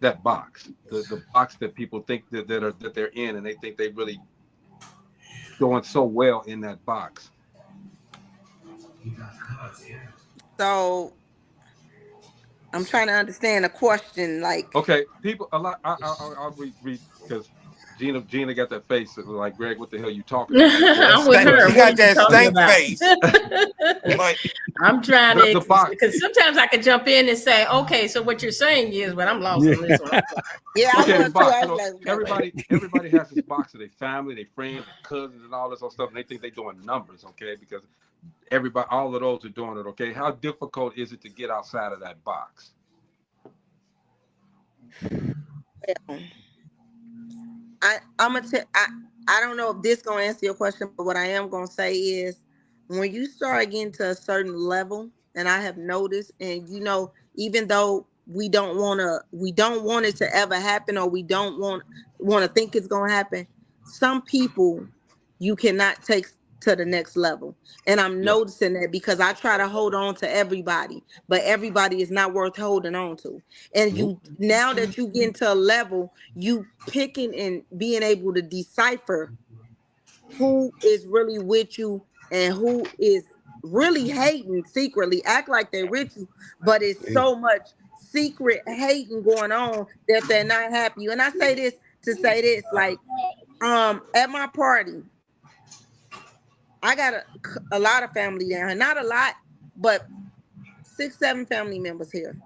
that box, the box that people think that they're in, and they think they really doing so well in that box? So I'm trying to understand the question. Like, okay, people a lot. I'll read because Gina got that face like, Greg, what the hell you talking about? I'm with her. She got that stank face. Like, I'm trying to, because sometimes I can jump in and say, okay, so what you're saying is, but I'm lost on this one. Yeah, okay, I box. was like, everybody has this box of their family, their friends, their cousins, and all this other stuff, and they think they're doing numbers, okay? Because all of those are doing it, okay? How difficult is it to get outside of that box? I don't know if this gonna answer your question, but what I am gonna say is, when you start getting to a certain level, and I have noticed, and even though we don't want it to ever happen, or we don't want to think it's gonna happen, some people you cannot take to the next level. And I'm noticing that, because I try to hold on to everybody, but everybody is not worth holding on to. And now that you get into a level, you picking and being able to decipher who is really with you and who is really hating secretly, act like they're with you, but it's so much secret hating going on that they're not happy. And I say this to say this, like, at my party, I got a lot of family down here. Not a lot, but 6-7 family members here.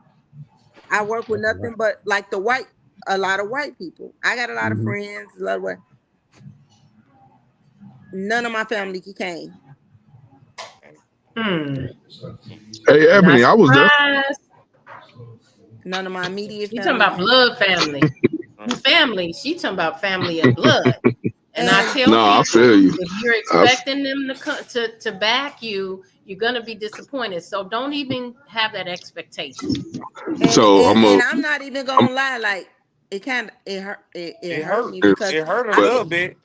I work with nothing but like the white a lot of white people. I got a lot of friends. A lot of what? None of my family came. Hey, Ebony, I was there. None of my immediate You family. talking about blood family? Family. She talking about family of blood. And I tell No, I people, feel you. if you're expecting them to back you, you're gonna be disappointed. So don't even have that expectation. And I'm not even gonna lie, like it hurt me because it hurt a little bit.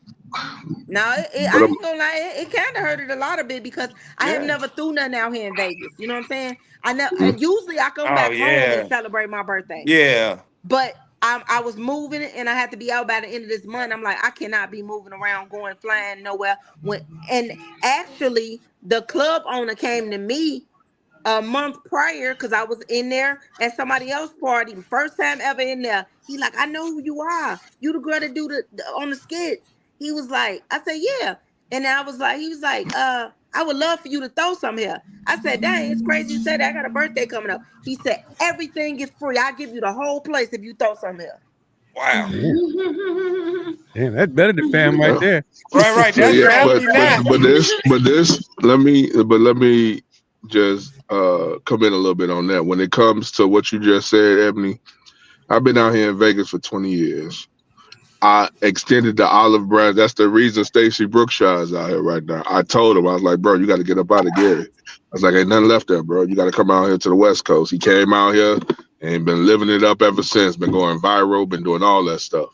No, I ain't gonna lie, it kind of hurted a lot of bit because I have never threw nothing out here in Vegas. You know what I'm saying? I never. Usually I come back home and celebrate my birthday. Yeah. But I was moving and I had to be out by the end of this month. I'm like, I cannot be moving around, going flying nowhere. And actually, the club owner came to me a month prior because I was in there at somebody else's party. First time ever in there. He like, I know who you are. You the girl that do the on the skits. He was like, I said, yeah. And I was like, he was like, I would love for you to throw some here. I said, dang, it's crazy you said that. I got a birthday coming up. He said, everything is free. I'll give you the whole place if you throw some here. Wow. Damn, that's better than fam right there. Right. That's family now. But let me just come in a little bit on that. When it comes to what you just said, Ebony, I've been out here in Vegas for 20 years. I extended the olive branch. That's the reason Stacey Brookshire is out here right now. I told him, I was like, bro, you got to get up out of Gary. I was like, ain't nothing left there, bro. You got to come out here to the West Coast. He came out here and been living it up ever since. Been going viral, been doing all that stuff,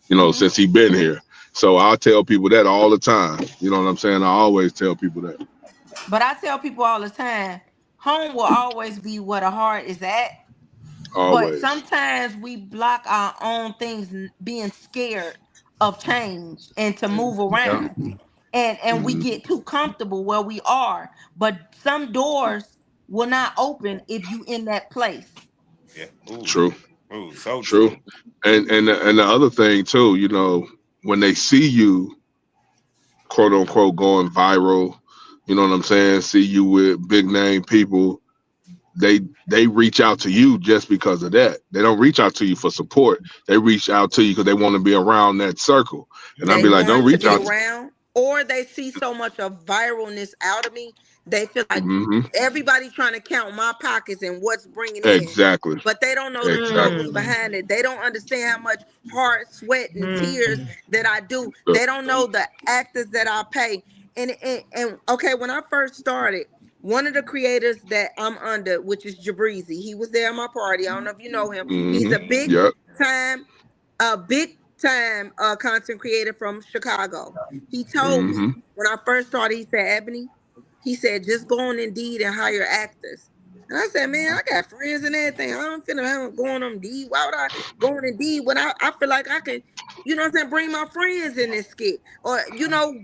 since he been here. So I tell people that all the time. You know what I'm saying? I always tell people that. But I tell people all the time, home will always be where the heart is at. Always. But sometimes we block our own things, being scared of change and to move around. And we get too comfortable where we are. But some doors will not open if you in that place. Yeah. Ooh. True. Ooh, so true. And the other thing too, when they see you, quote unquote, going viral, you know what I'm saying? See you with big name people. They reach out to you just because of that. They don't reach out to you for support. They reach out to you because they want to be around that circle. And I'd be like, don't reach out around, or they see so much of viralness out of me, they feel like everybody's trying to count my pockets and what's bringing in. Exactly. But they don't know the struggles behind it. They don't understand how much heart, sweat, and tears that I do. They don't know the actors that I pay. And okay, when I first started, one of the creators that I'm under, which is Jabrizi, he was there at my party. I don't know if you know him. He's a big time content creator from Chicago. He told me when I first started, he said, Ebony, he said, just go on Indeed and hire actors. And I said, man, I got friends and everything. I don't feel like I'm going on Indeed. Why would I go on Indeed when I feel like I can, you know what I'm saying, bring my friends in this skit? Or,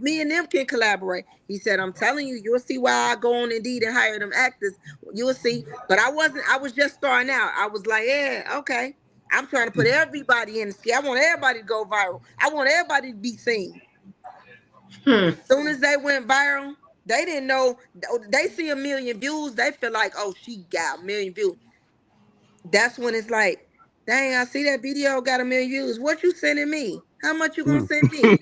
me and them can collaborate. He said, I'm telling you, you'll see why I go on Indeed and hire them actors. You'll see. But I was just starting out. I was like, yeah, okay. I'm trying to put everybody in the skit. I want everybody to go viral. I want everybody to be seen. As soon as they went viral, they didn't know. They see 1 million views. They feel like, oh, she got 1 million views. That's when it's like, dang, I see that video got 1 million views. What you sending me? How much you gonna send me?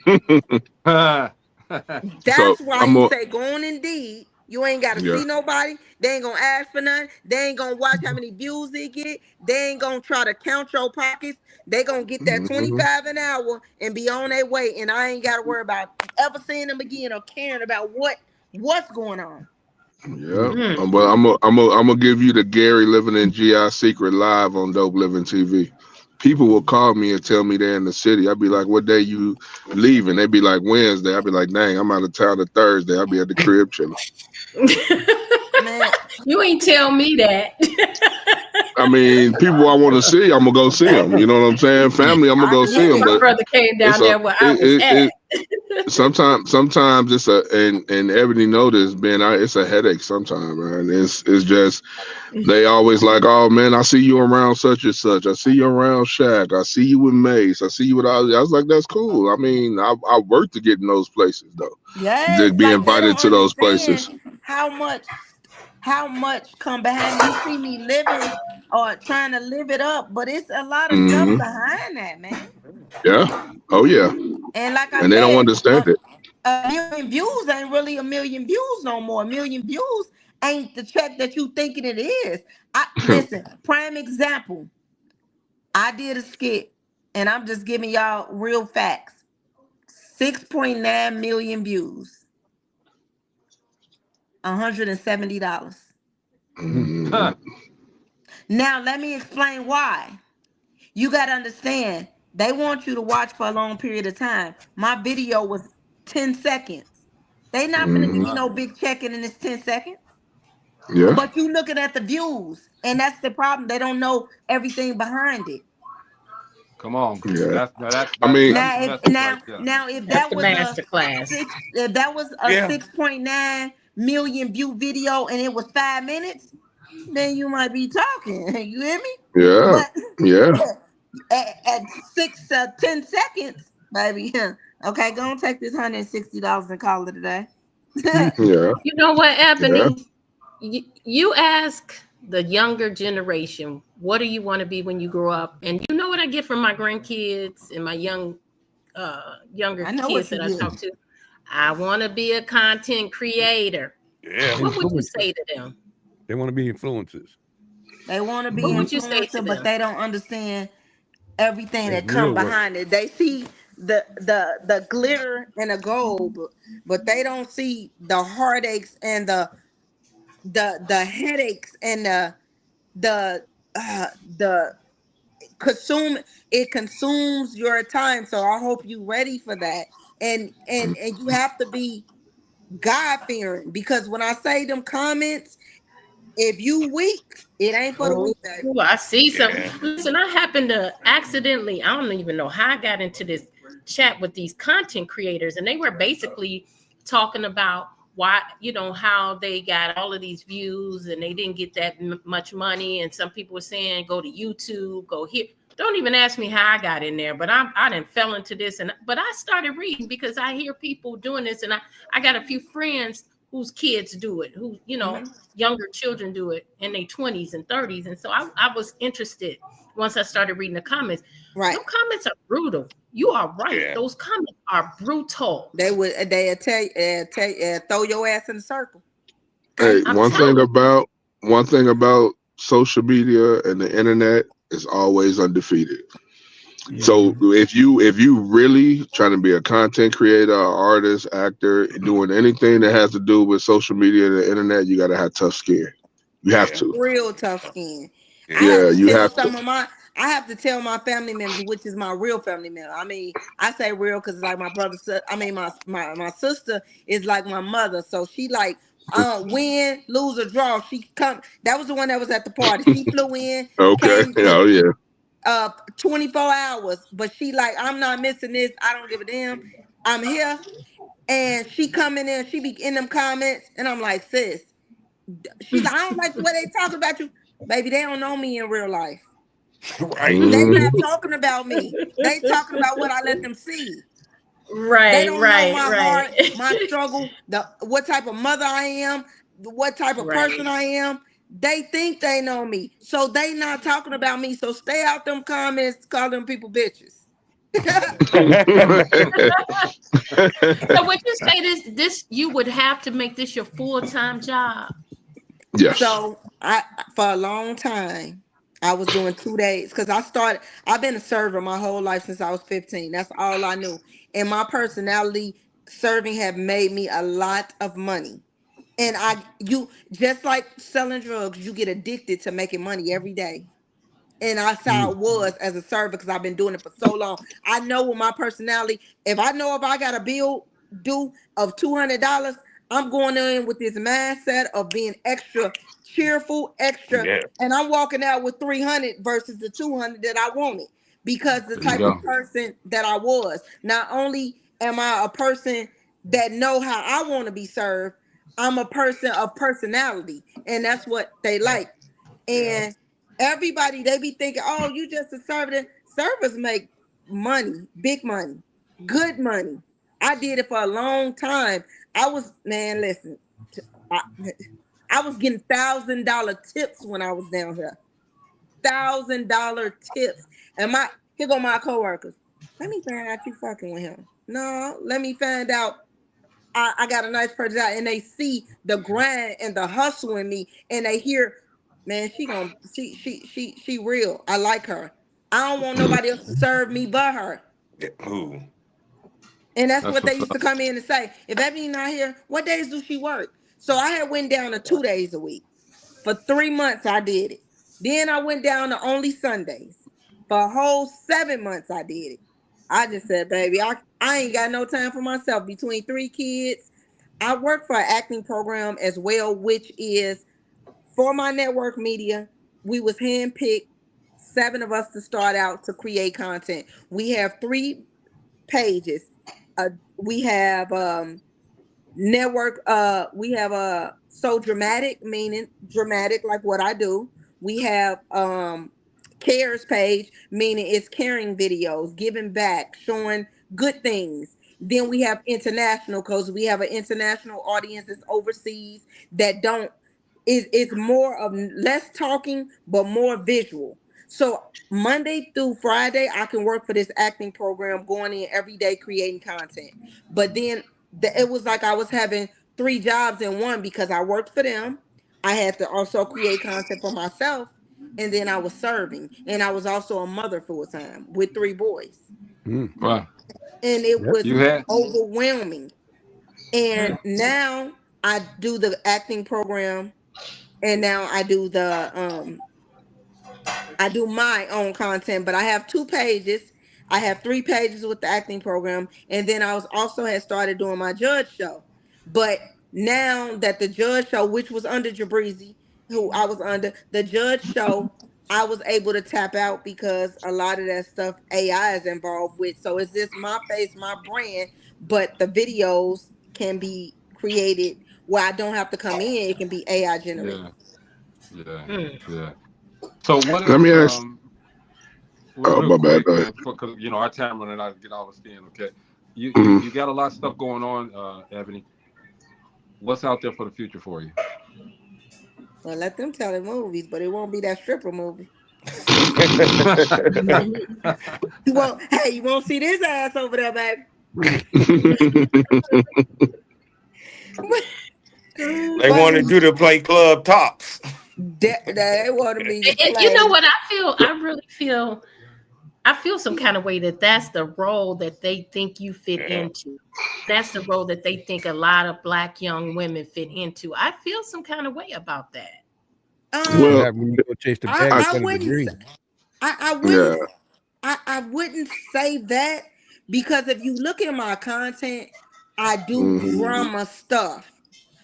That's why you say go on Indeed. You ain't gotta see nobody. They ain't gonna ask for nothing. They ain't gonna watch how many views they get. They ain't gonna try to count your pockets. They gonna get that 25 an hour and be on their way. And I ain't gotta worry about ever seeing them again or caring about what's going on. Yeah, but I'm gonna give you the Gary Living in GI secret live on Dope Living TV. People will call me and tell me they're in the city. I'd be like, what day you leaving? They'd be like, Wednesday. I'd be like, dang, I'm out of town on Thursday. I'll be at the crib chilling. Man, you ain't tell me that. I mean, people I want to see, I'm gonna go see them. You know what I'm saying? Family, I'm gonna go see them. My brother came down there where I was at. Sometimes it's and Ebony noticed, Ben, it's a headache sometimes, man. It's just they always like, oh man, I see you around such and such. I see you around Shaq. I see you with Mace. I see you with all. I was like, that's cool. I mean, I work to get in those places though. Yeah, To be invited to those places. How much how much come behind it. You see me living or trying to live it up, but it's a lot of stuff Hmm. behind that, man. Yeah. Oh yeah. And like I And they don't said, understand it. a million views ain't really a million views no more. A million views ain't the check that you thinking it is. I listen, prime example. I did a skit, and I'm just giving y'all real facts. 6.9 million views, $170. Mhm. Now let me explain why. You got to understand, they want you to watch for a long period of time. My video was 10 seconds. They not finna give Mhm. me no big check in this 10 seconds. Yeah. But you looking at the views, and that's the problem. They don't know everything behind it. Come on, Yeah. that's now that's I that's mean, that's Now, the if message right there. if That's that the was master class. if that was a Yeah. 6.9 million view video and it was 5 minutes, then you might be talking. You hear me? yeah. But Yeah. at 10 seconds, baby. Okay, go and take this $160 and call it a day. Yeah. You know what, Yeah. Ebony? You ask the younger generation, what do you want to be when you grow up? And you know what I get from my grandkids and my younger I know kids what you that I get. talk to? I want to be a content creator. Yeah. What would you Influencers. say to them? They want to be influencers. They want to be What would you say to influencer, but them? they don't understand everything That that come real work. behind it. They see the glitter and the gold, but they don't see the heartaches and the headaches and the consume. It consumes your time. So I hope you ready for that. And you have to be God fearing, because when I say them comments, if you weak, it ain't for the Oh, weak, baby. I see something. Yeah. Listen, I happened to accidentally, I don't even know how I got into this chat with these content creators, and they were basically talking about why, how they got all of these views and they didn't get that much money. And some people were saying, go to YouTube, go here. Don't even ask me how I got in there, but I didn't fell into this. But I started reading because I hear people doing this, and I got a few friends whose kids do it, who, younger children do it in their 20s and 30s. And so I was interested once I started reading the comments. Right. Those comments are brutal. You are right. Yeah. Those comments are brutal. They tell throw your ass in the circle. Hey, Okay. I'm telling one thing about social media and the internet is always undefeated. Yeah. So if you really trying to be a content creator, artist, actor, doing anything that has to do with social media and the internet, you gotta have tough skin. You have Yeah. to. Real tough skin. I Yeah. have Yeah, to you tell have to. some of my I have to tell my family members, which is my real family member. I mean, I say real because it's like my brother. I mean, my sister is like my mother. So she like win, lose or draw. She come. That was the one that was at the party. She flew in, Okay. came Oh to yeah. 24 hours, but she like, I'm not missing this. I don't give a damn. I'm here. And she coming in, she be in them comments, and I'm like, sis. She's like, I don't like the way they talk about you. Baby, they don't know me in real life. Right. They Mhm. not talking about me. They talking about what I let them see. They right, don't know right, my right. heart, my struggle, what type of mother I am, what type of person Right. I am. They think they know me. So they not talking about me. So stay out them comments, call them people bitches. So would you say this you would have to make this your full-time job? Yes. So for a long time, I was doing 2 days because I've been a server my whole life since I was 15. That's all I knew. And my personality, serving have made me a lot of money. And you just like selling drugs, you get addicted to making money every day. And that's how it was as a server because I've been doing it for so long. I know with my personality, if I got a bill due of $200, I'm going in with this mindset of being extra cheerful, extra, Yeah. and I'm walking out with 300 versus the 200 that I wanted because the There you type of go. person that I was. Not only am I a person that know how I want to be served, I'm a person of personality, and that's what they like. Yeah. And everybody, they be thinking, oh, you just a servant. Servers make money, big money, good money. I did it for a long time. Man, listen, I, I was getting $1,000 tips when I was down here. $1,000 tips. And here go my coworkers. Let me find out you fucking with him. No, let me find out I got a nice person out, and they see the grind and the hustle in me, and they hear, man, she real. I like her. I don't want nobody else to serve me but her. Who? And that's what they used to come in and say. If Ebony not here, what days do she work? So I had went down to 2 days a week. For 3 months, I did it. Then I went down to only Sundays. For a whole 7 months, I did it. I just said, baby, I ain't got no time for myself. Between 3 kids, I work for an acting program as well, which is for my network media. We was handpicked, 7 of us to start out to create content. We have 3 pages. We have network. We have so dramatic, meaning dramatic, like what I do. We have cares page, meaning it's caring videos, giving back, showing good things. Then we have international, because we have an international audience that's overseas that don't. It's more of less talking but more visual. So Monday through Friday, I can work for this acting program, going in every day creating content. But then it was like I was having 3 jobs in one, because I worked for them. I had to also create content for myself, and then I was serving, and I was also a mother full time with 3 boys. Wow. And it was overwhelming. And now I do the acting program, and now I do I do my own content, but I have 2 pages. I have 3 pages with the acting program, and then I had started doing my judge show. But now that the judge show, which was under Jabrizi, who I was under, the judge show, I was able to tap out because a lot of that stuff AI is involved with. So it's just my face, my brand, but the videos can be created where I don't have to come in. It can be AI generated. Yeah. So what? Let me ask. Real quick, because our time running out to get all this in. Okay, you got a lot of stuff going on, Ebony. What's out there for the future for you? Well, let them tell the movies, but it won't be that stripper movie. You won't see this ass over there, baby. They wanted you to play club tops. They wanted me to play. You know what I feel? I feel some kind of way that's the role that they think you fit into. That's the role that they think a lot of Black young women fit into. I feel some kind of way about that. I wouldn't say that, because if you look at my content, I do drama stuff.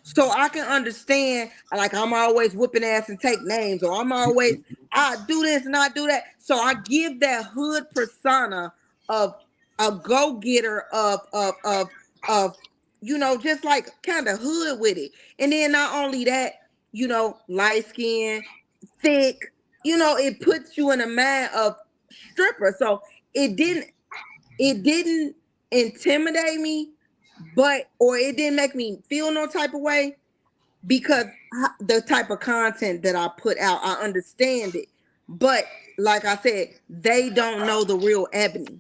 So I can understand, like, I'm always whooping ass and take names, or I do this and I do that. So I give that hood persona of a go-getter of just like kind of hood with it. And then not only that, light skin, thick, it puts you in a mind of stripper. So it didn't intimidate me, or it didn't make me feel no type of way, because the type of content that I put out, I understand it. But like I said, they don't know the real Ebony.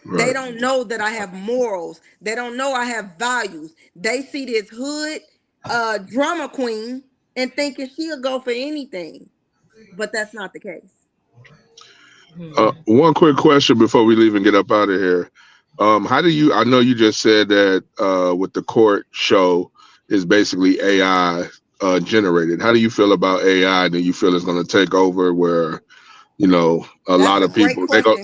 Right. They don't know that I have morals. They don't know I have values. They see this hood drama queen and thinking she'll go for anything, but that's not the case. One quick question before we leave and get up out of here. How do you? I know you just said that with the court show is basically AI generated. How do you feel about AI? Do you feel it's going to take over? Where a lot of people they go.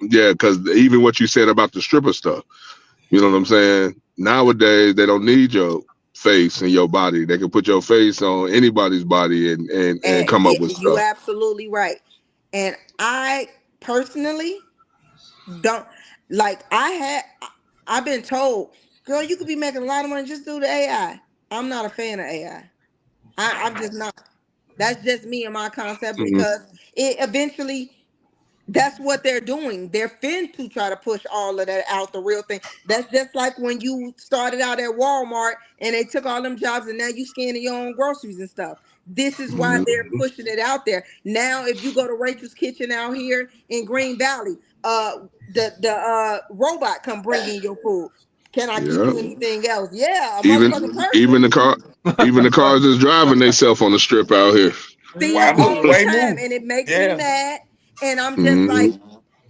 Yeah, because even what you said about the stripper stuff, you know what I'm saying? Nowadays, they don't need your face and your body. They can put your face on anybody's body and come up with stuff. You're absolutely right. And I personally don't like. I've been told, girl, you could be making a lot of money, just do the AI. I'm not a fan of AI. I'm just not. That's just me and my concept, because it eventually, That's what they're doing. They're fin to try to push all of that out, the real thing. That's just like when you started out at Walmart and they took all them jobs and now you scanning your own groceries and stuff. This is why they're pushing it out there. Now, if you go to Rachel's Kitchen out here in Green Valley, the robot come bring in your food. Can I get you anything else? Yeah, a motherfucking person. Even the cars that's driving themselves on the strip out here. See it all the time, and it makes me mad. And I'm just like,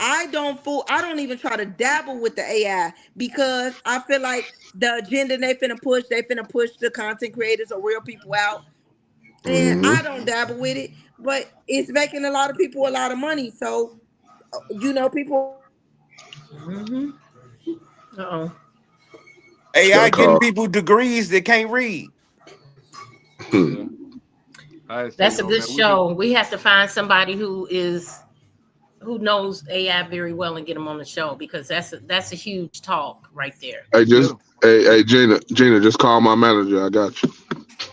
I don't even try to dabble with the AI because I feel like the agenda they finna push the content creators or real people out. And I don't dabble with it, but it's making a lot of people a lot of money. So, people. AI getting people degrees that can't read. That's a good show. We have to find somebody who knows AI very well and get them on the show, because that's a huge talk right there. Hey, Gina, just call my manager. I got you.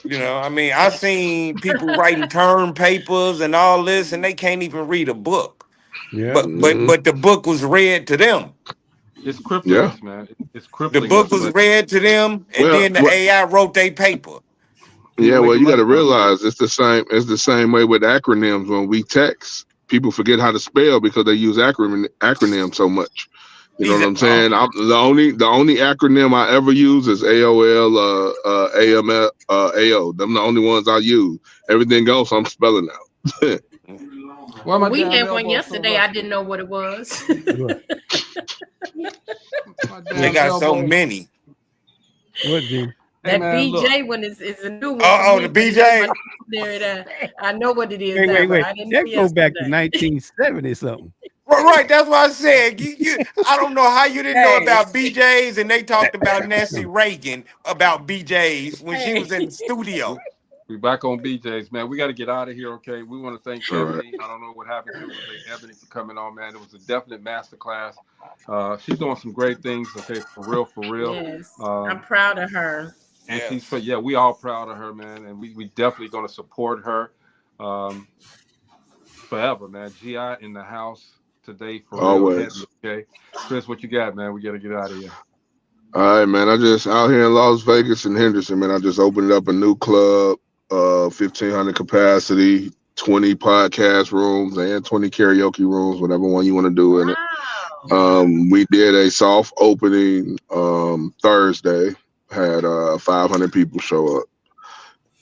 You know, I mean, I seen people writing term papers and all this, and they can't even read a book. Yeah. But the book was read to them. It's crippling us, man. It's crippling. The book was read to them, and then the AI wrote their paper. Yeah, well, you got to realize it's the same. It's the same way with acronyms. When we text, people forget how to spell because they use acronyms so much. You know what I'm saying? The only acronym I ever use is AOL, AML, AO. Them the only ones I use. Everything else I'm spelling out. We had one yesterday. I didn't know what it was. They got so many. What, Jim? That BJ one is a new one. The BJ. I know what it is. Wait. I didn't That go back to 1970 something. Right, that's what I said. I don't know how you didn't know about BJs, and they talked about Nancy Reagan about BJs when she was in the studio. We back on BJ's, man. We got to get out of here, okay? We want to thank Ebony. I don't know what happened to her. Thank Ebony for coming on, man. It was a definite masterclass. She's doing some great things, okay? For real. Yes, I'm proud of her. And we all proud of her, man. And we definitely going to support her forever, man. GI in the house today for always. Real. Okay, Chris, what you got, man? We got to get out of here. All right, man. I just out here in Las Vegas and Henderson, man. I just opened up a new club, 1,500 capacity, 20 podcast rooms and 20 karaoke rooms, whatever one you want to do in it. We did a soft opening Thursday. Had 500 people show up.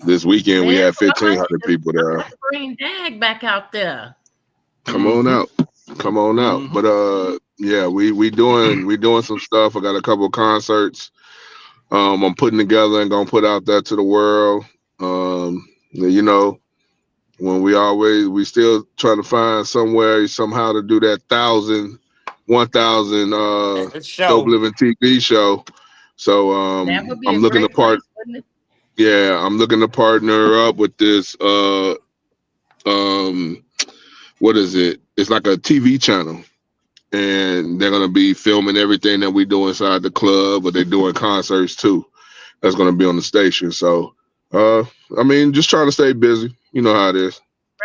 This weekend we had 1,500 people there. Bring Dag back out there. Come on out. But we doing some stuff. I got a couple of concerts I'm putting together and gonna put out there to the world. You know, when we still trying to find somehow to do that 1,000 Dope Living TV show. So I'm looking to I'm looking to partner up with this what is it? It's like a TV channel, and they're gonna be filming everything that we do inside the club, but they're doing concerts too. That's gonna be on the station. So I mean, just trying to stay busy. You know how it is.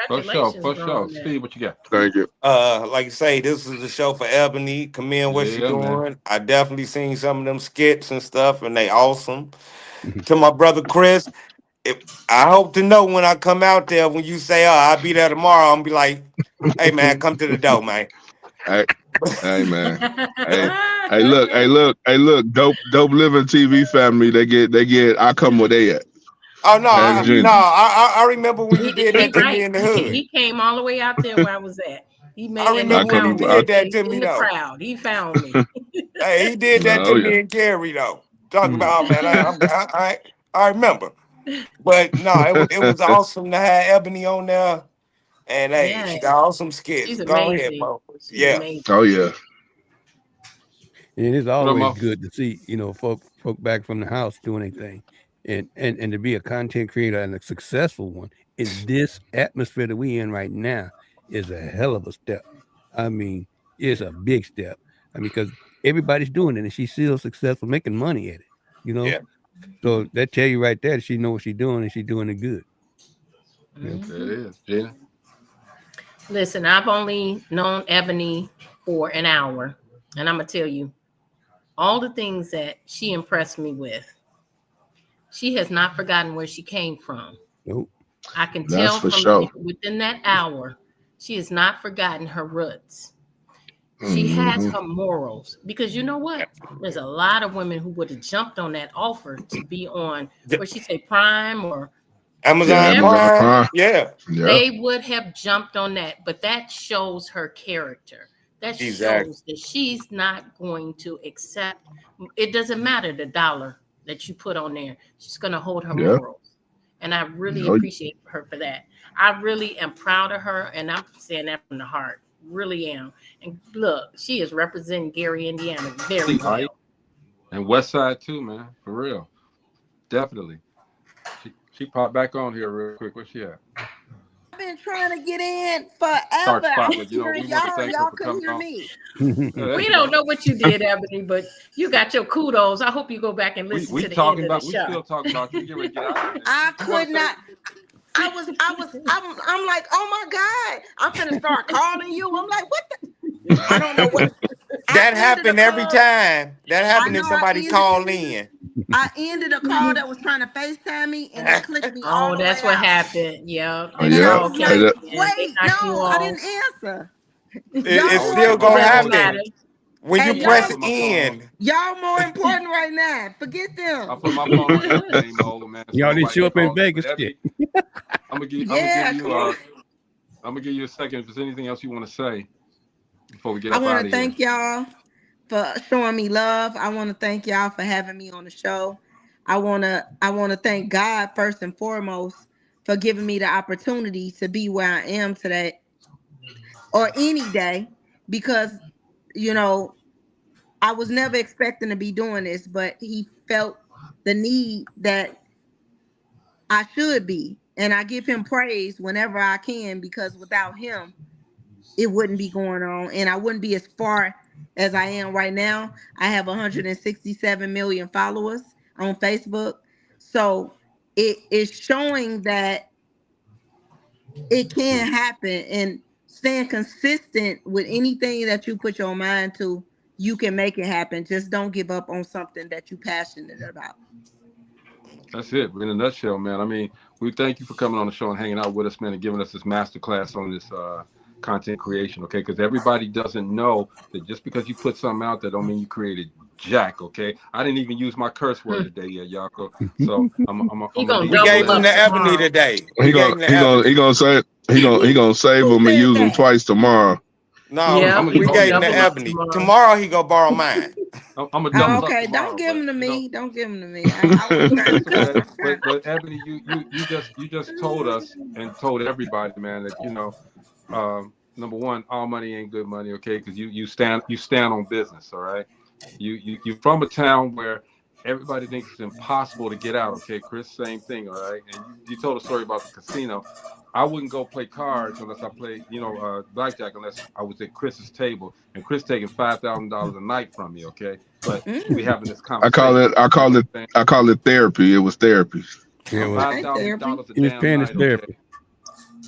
For sure. Steve, what you got? Thank you. Like you say, this is a show for Ebony. Commend what she's doing. Man. I definitely seen some of them skits and stuff, and they awesome. To my brother Chris, I hope to know when I come out there, when you say, I'll be there tomorrow, I'm be like, hey man, come to the door, man. Hey man. Hey, look, Dope Living TV family, they get I come where they at. Oh no, I remember when you did that to me in the hood. He came all the way out there where I was at. He made I remember when you did that to me though. Crowd. He found me. Hey, he did that to me and Carrie though. Talking about, man, I remember. But no, it was awesome to have Ebony on there. And hey, she got awesome skits. She's Go amazing. ahead, bro. Amazing. Oh yeah. And it's always good to see, folk back from the house doing anything. And to be a content creator and a successful one in this atmosphere that we in right now is a hell of a step. I mean, it's a big step. I mean, because everybody's doing it and she's still successful, making money at it, Yeah. So that tell you right there that she knows what she's doing and she's doing it good. It is, Gina. Listen, I've only known Ebony for an hour, and I'm gonna tell you all the things that she impressed me with. She has not forgotten where she came from. Nope. I can That's tell for from sure. within that hour, she has not forgotten her roots. She has Hmm. her morals because you know what? There's a lot of women who would have jumped on that offer to be on what she say Prime or Yeah, Amazon Amazon whatever. Prime. Prime. Yeah, Yeah. They would have jumped on that, but that shows her character. That exactly. shows that she's not going to accept. It doesn't matter the dollar that you put on there. She's going to hold her Yeah. morals. And I really Oh, appreciate her for that. I really am proud of her, and I'm saying that from the heart. Really am. And look, she is representing Gary, Indiana very Right. well. And West Side too, man. For real. Definitely. She popped back on here real quick. Where she at? I've been trying to get in Dark forever. I spot, was but hearing we want to y'all, and thank her y'all for couldn't coming hear on. me. Yeah, there We you don't go. know what you did, Ebony, but you got your kudos. I hope you go back and listen We to the end talking of the about. We show. still talking about you. We get ready to get out of here. I You want could to say? not. I'm like, oh my God. I'm finna start calling you. I'm like, what the? I don't know what. I That ended a happened every call. time. That I happened know if somebody called in. I ended a call that was trying to FaceTime me and it clicked me all Oh, the way that's what out. happened. Yeah, oh, they And I yeah. call was Hey, like, Kelly that, and they wait, knock you no, I off. didn't answer. It's Y'all more still It gonna doesn't important. matter. happen when you Hey, Yeah, I press put my phone. in. y'all more important right now. Forget I them. put my phone on airplane mode, man, so Y'all didn't nobody show can up in call in. But Vegas shit. Ebony, I'm gonna give you Yeah. I'm gonna give you a second if there's anything else you want to say before we get I up want out to of here. thank y'all for showing me love. I want to thank y'all for having me on the show. I want to thank God first and foremost for giving me the opportunity to be where I am today or any day because you know, I was never expecting to be doing this, but he felt the need that I should be. And I give him praise whenever I can because without him, it wouldn't be going on and I wouldn't be as far as I am right now. I have 167 million followers on Facebook. So it is showing that it can happen and staying consistent with anything that you put your mind to, you can make it happen. Just don't give up on something that you're passionate about. That's it. In a nutshell, man. I mean, we thank you for coming on the show and hanging out with us, man, and giving us this master class on this content creation, okay? Because everybody doesn't know that just because you put something out there don't mean you created jack, okay? I didn't even use my curse word today yet, Yako. So I'm He gonna gonna leave We it on double gave him that. up the ebony tomorrow. today. he We gave gonna him the he gonna he ebony. gonna say he gonna save Who them and said use them that? twice tomorrow. No, Yeah, I'm gonna he we oh gonna gave yeah, him the double up ebony. tomorrow. Tomorrow he gonna borrow mine. I'm gonna Oh, double up okay, don't tomorrow, give but them to you know. me. Don't give them to me. I wasn't trying to It's cuss. okay. I'm trying. But Ebony, you just told us and told everybody, man, that number one, all money ain't good money, okay? Because you stand on business, all right. You're from a town where everybody thinks it's impossible to get out, okay? Chris, same thing, all right. And you told a story about the casino. I wouldn't go play cards unless I played, blackjack, unless I was at Chris's table, and Chris taking $5,000 a night from me, okay? But we Mm, having this I call conversation. it I call it You know I call it therapy. It was therapy. Yeah, well, five okay, thousand therapy. dollars a he was damn paying his night, okay? therapy.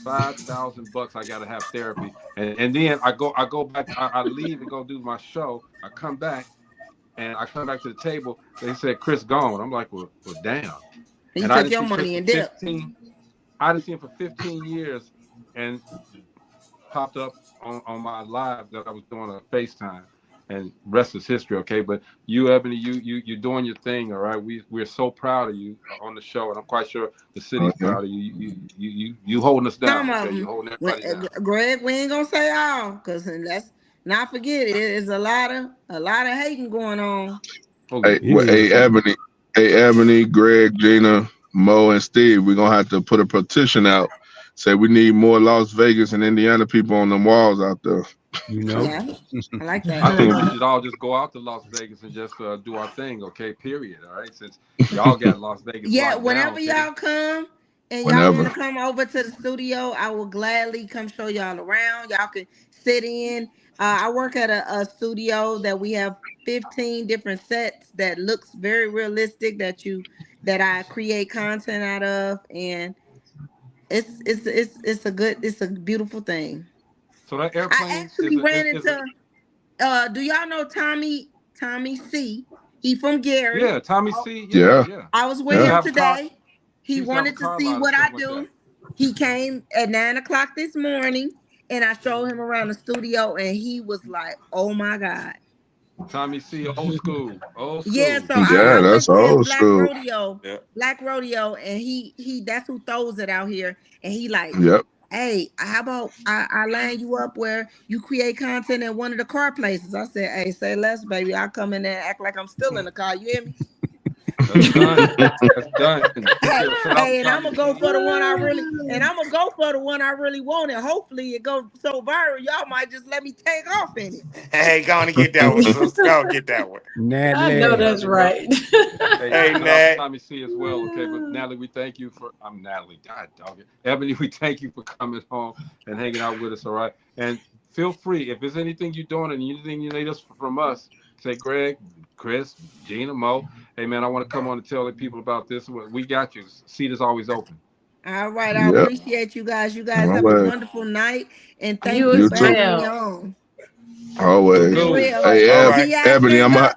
$5,000 I gotta have therapy. And then I go back, I leave and go do my show. I come back and I come back to the table. They said Chris gone. I'm like, well damn. He And I took didn't your see Chris money for and dipped. 15. I didn't see him for 15 years and popped up on my live that I was doing a FaceTime. And rest is history, okay. But you, Ebony, you're doing your thing, all right. We're so proud of you on the show, and I'm quite sure the city's Okay. proud of you. You holding us Some down, of okay. You're them. holding everybody down. Greg, we ain't gonna say all, cause let's not forget it is a lot of hating going on. Oh yeah. It is. Hey Ebony, Greg, Gina, Mo, and Steve. We're gonna have to put a petition out. Say we need more Las Vegas and Indiana people on them walls out there. You know. Yeah, I like that. I think we should all just go out to Las Vegas and just do our thing, okay? Period. All right. Since y'all got Las Vegas Yeah, locked down, whenever okay? y'all come and y'all want Whenever. to come over to the studio, I will gladly come show y'all around. Y'all can sit in. I work at a studio that we have 15 different sets that looks very realistic that I create content out of, and it's a beautiful thing. So that I airplane actually ran is a into do y'all know Tommy C? He from Gary. yeah, Tommy C. Yeah. Yeah. I was He with used to Yeah. him have a car. today. He He used to have a wanted to car see lot and what I stuff like that. do. He came at 9 o'clock this morning and I showed him around the studio and he was like, oh my God. Tommy C. Old school. Old Yeah, school. so Yeah, I that's went to his old school. black rodeo, and he that's who throws it out here. And he like, Yep. hey, how about I line you up where you create content in one of the car places? I said, hey, say less, baby. I'll come in there and act like I'm still in the car. You hear me? That's done. That's done. Hey, Shout out hey, to and I'm Tommy gonna go C. for the one I really, want, and hopefully it goes so viral. Y'all might just let me take off in it. Hey, go on and get that one, sister. Go on, get that one. I know Natalie. that's right. Hey, Hey, shout out to Nat. Tommy C as well. Okay, but Natalie, we thank you for. I'm Natalie. God dog it. Ebony, we thank you for coming home and hanging out with us. All right, and feel free if there's anything you're doing and anything you need us from us. Say, Greg, Chris, Gina, Mo. Hey, man, I want to come on and tell the people about this. We got you. Seat is always open. All right, I Yep. appreciate you guys. You guys have a Always. wonderful night, and thank You you You as for too. having me well. on. Always. For Cool. real. Hey, All Eb, right. Ti, Ebony, stand up.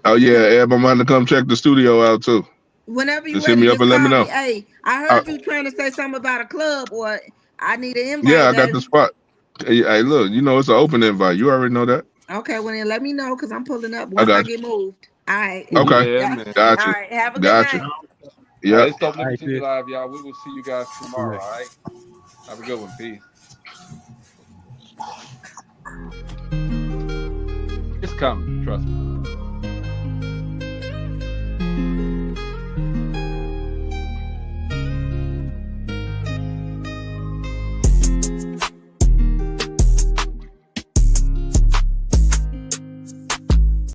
oh yeah, Eb, I'm about to come check the studio out too. Whenever you're Just hit ready, me up just and let me call me. know. Hey, I Uh, heard you trying to say something about a club, or I need an yeah, invite, I got the baby. spot. Hey, look, you know it's an open invite. You already know that. Okay, well then let me know because I'm pulling up I once I got get moved. All right. you. Okay. Yeah, Yeah. man. Got All you. right. Have a good Got you. night. All right, Yep. it's Dope All Living right, TV Chris. Live, y'all. We will see you guys All tomorrow. right. All right. Have a good one. Peace. It's coming. Trust me.